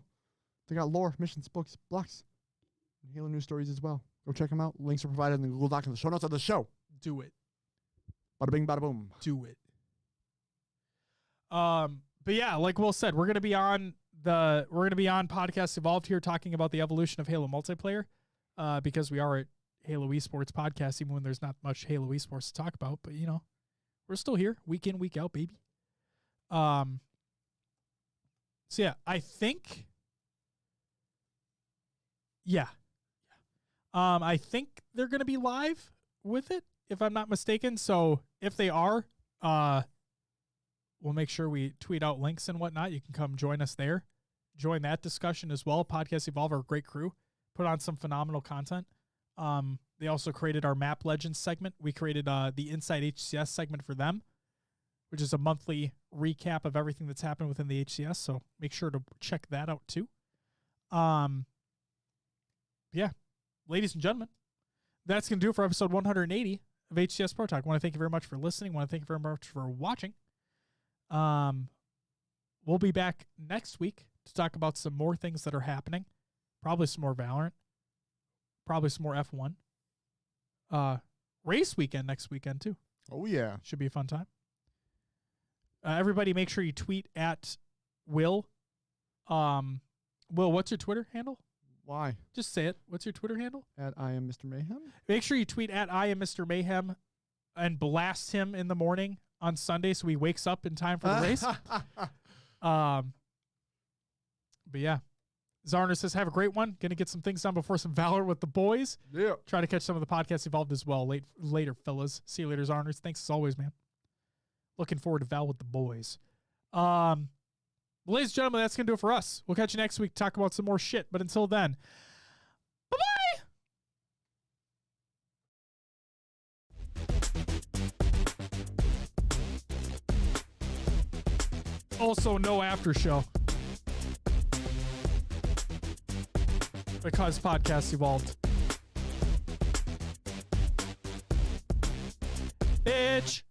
S2: They got lore, missions, books, blocks, and Halo news stories as well. Go check them out. Links are provided in the Google Doc in the show notes of the show.
S1: Do it.
S2: Bada bing, bada boom.
S1: Do it. But yeah, like Will said, we're gonna be on Podcast Evolved here talking about the evolution of Halo multiplayer, because we are a Halo esports podcast, even when there's not much Halo esports to talk about. But we're still here, week in, week out, baby. So yeah, I think. Yeah. I think they're gonna be live with it, if I'm not mistaken. So if they are, we'll make sure we tweet out links and whatnot. You can come join us there. Join that discussion as well. Podcast Evolve are a great crew. Put on some phenomenal content. They also created our Map Legends segment. We created the Inside HCS segment for them, which is a monthly recap of everything that's happened within the HCS. So make sure to check that out too. Yeah, ladies and gentlemen, that's going to do it for episode 180 of HCS Pro Talk. I want to thank you very much for listening. I want to thank you very much for watching. We'll be back next week to talk about some more things that are happening. Probably some more Valorant. Probably some more F1. Race weekend next weekend too.
S2: Oh yeah.
S1: Should be a fun time. Everybody make sure you tweet at Will. Will, what's your Twitter handle?
S2: Why?
S1: Just say it. What's your Twitter handle?
S2: At I am Mr. Mayhem.
S1: Make sure you tweet at I am Mr. Mayhem and blast him in the morning on Sunday so he wakes up in time for the race. But yeah. Zarner says, have a great one. Going to get some things done before some Valor with the boys.
S2: Yeah.
S1: Try to catch some of the podcasts Evolved as well later, fellas. See you later, Zarners. Thanks as always, man. Looking forward to Val with the boys. Ladies and gentlemen, that's going to do it for us. We'll catch you next week to talk about some more shit. But until then, bye-bye. Also, no after show. Because podcasts evolved. Bitch.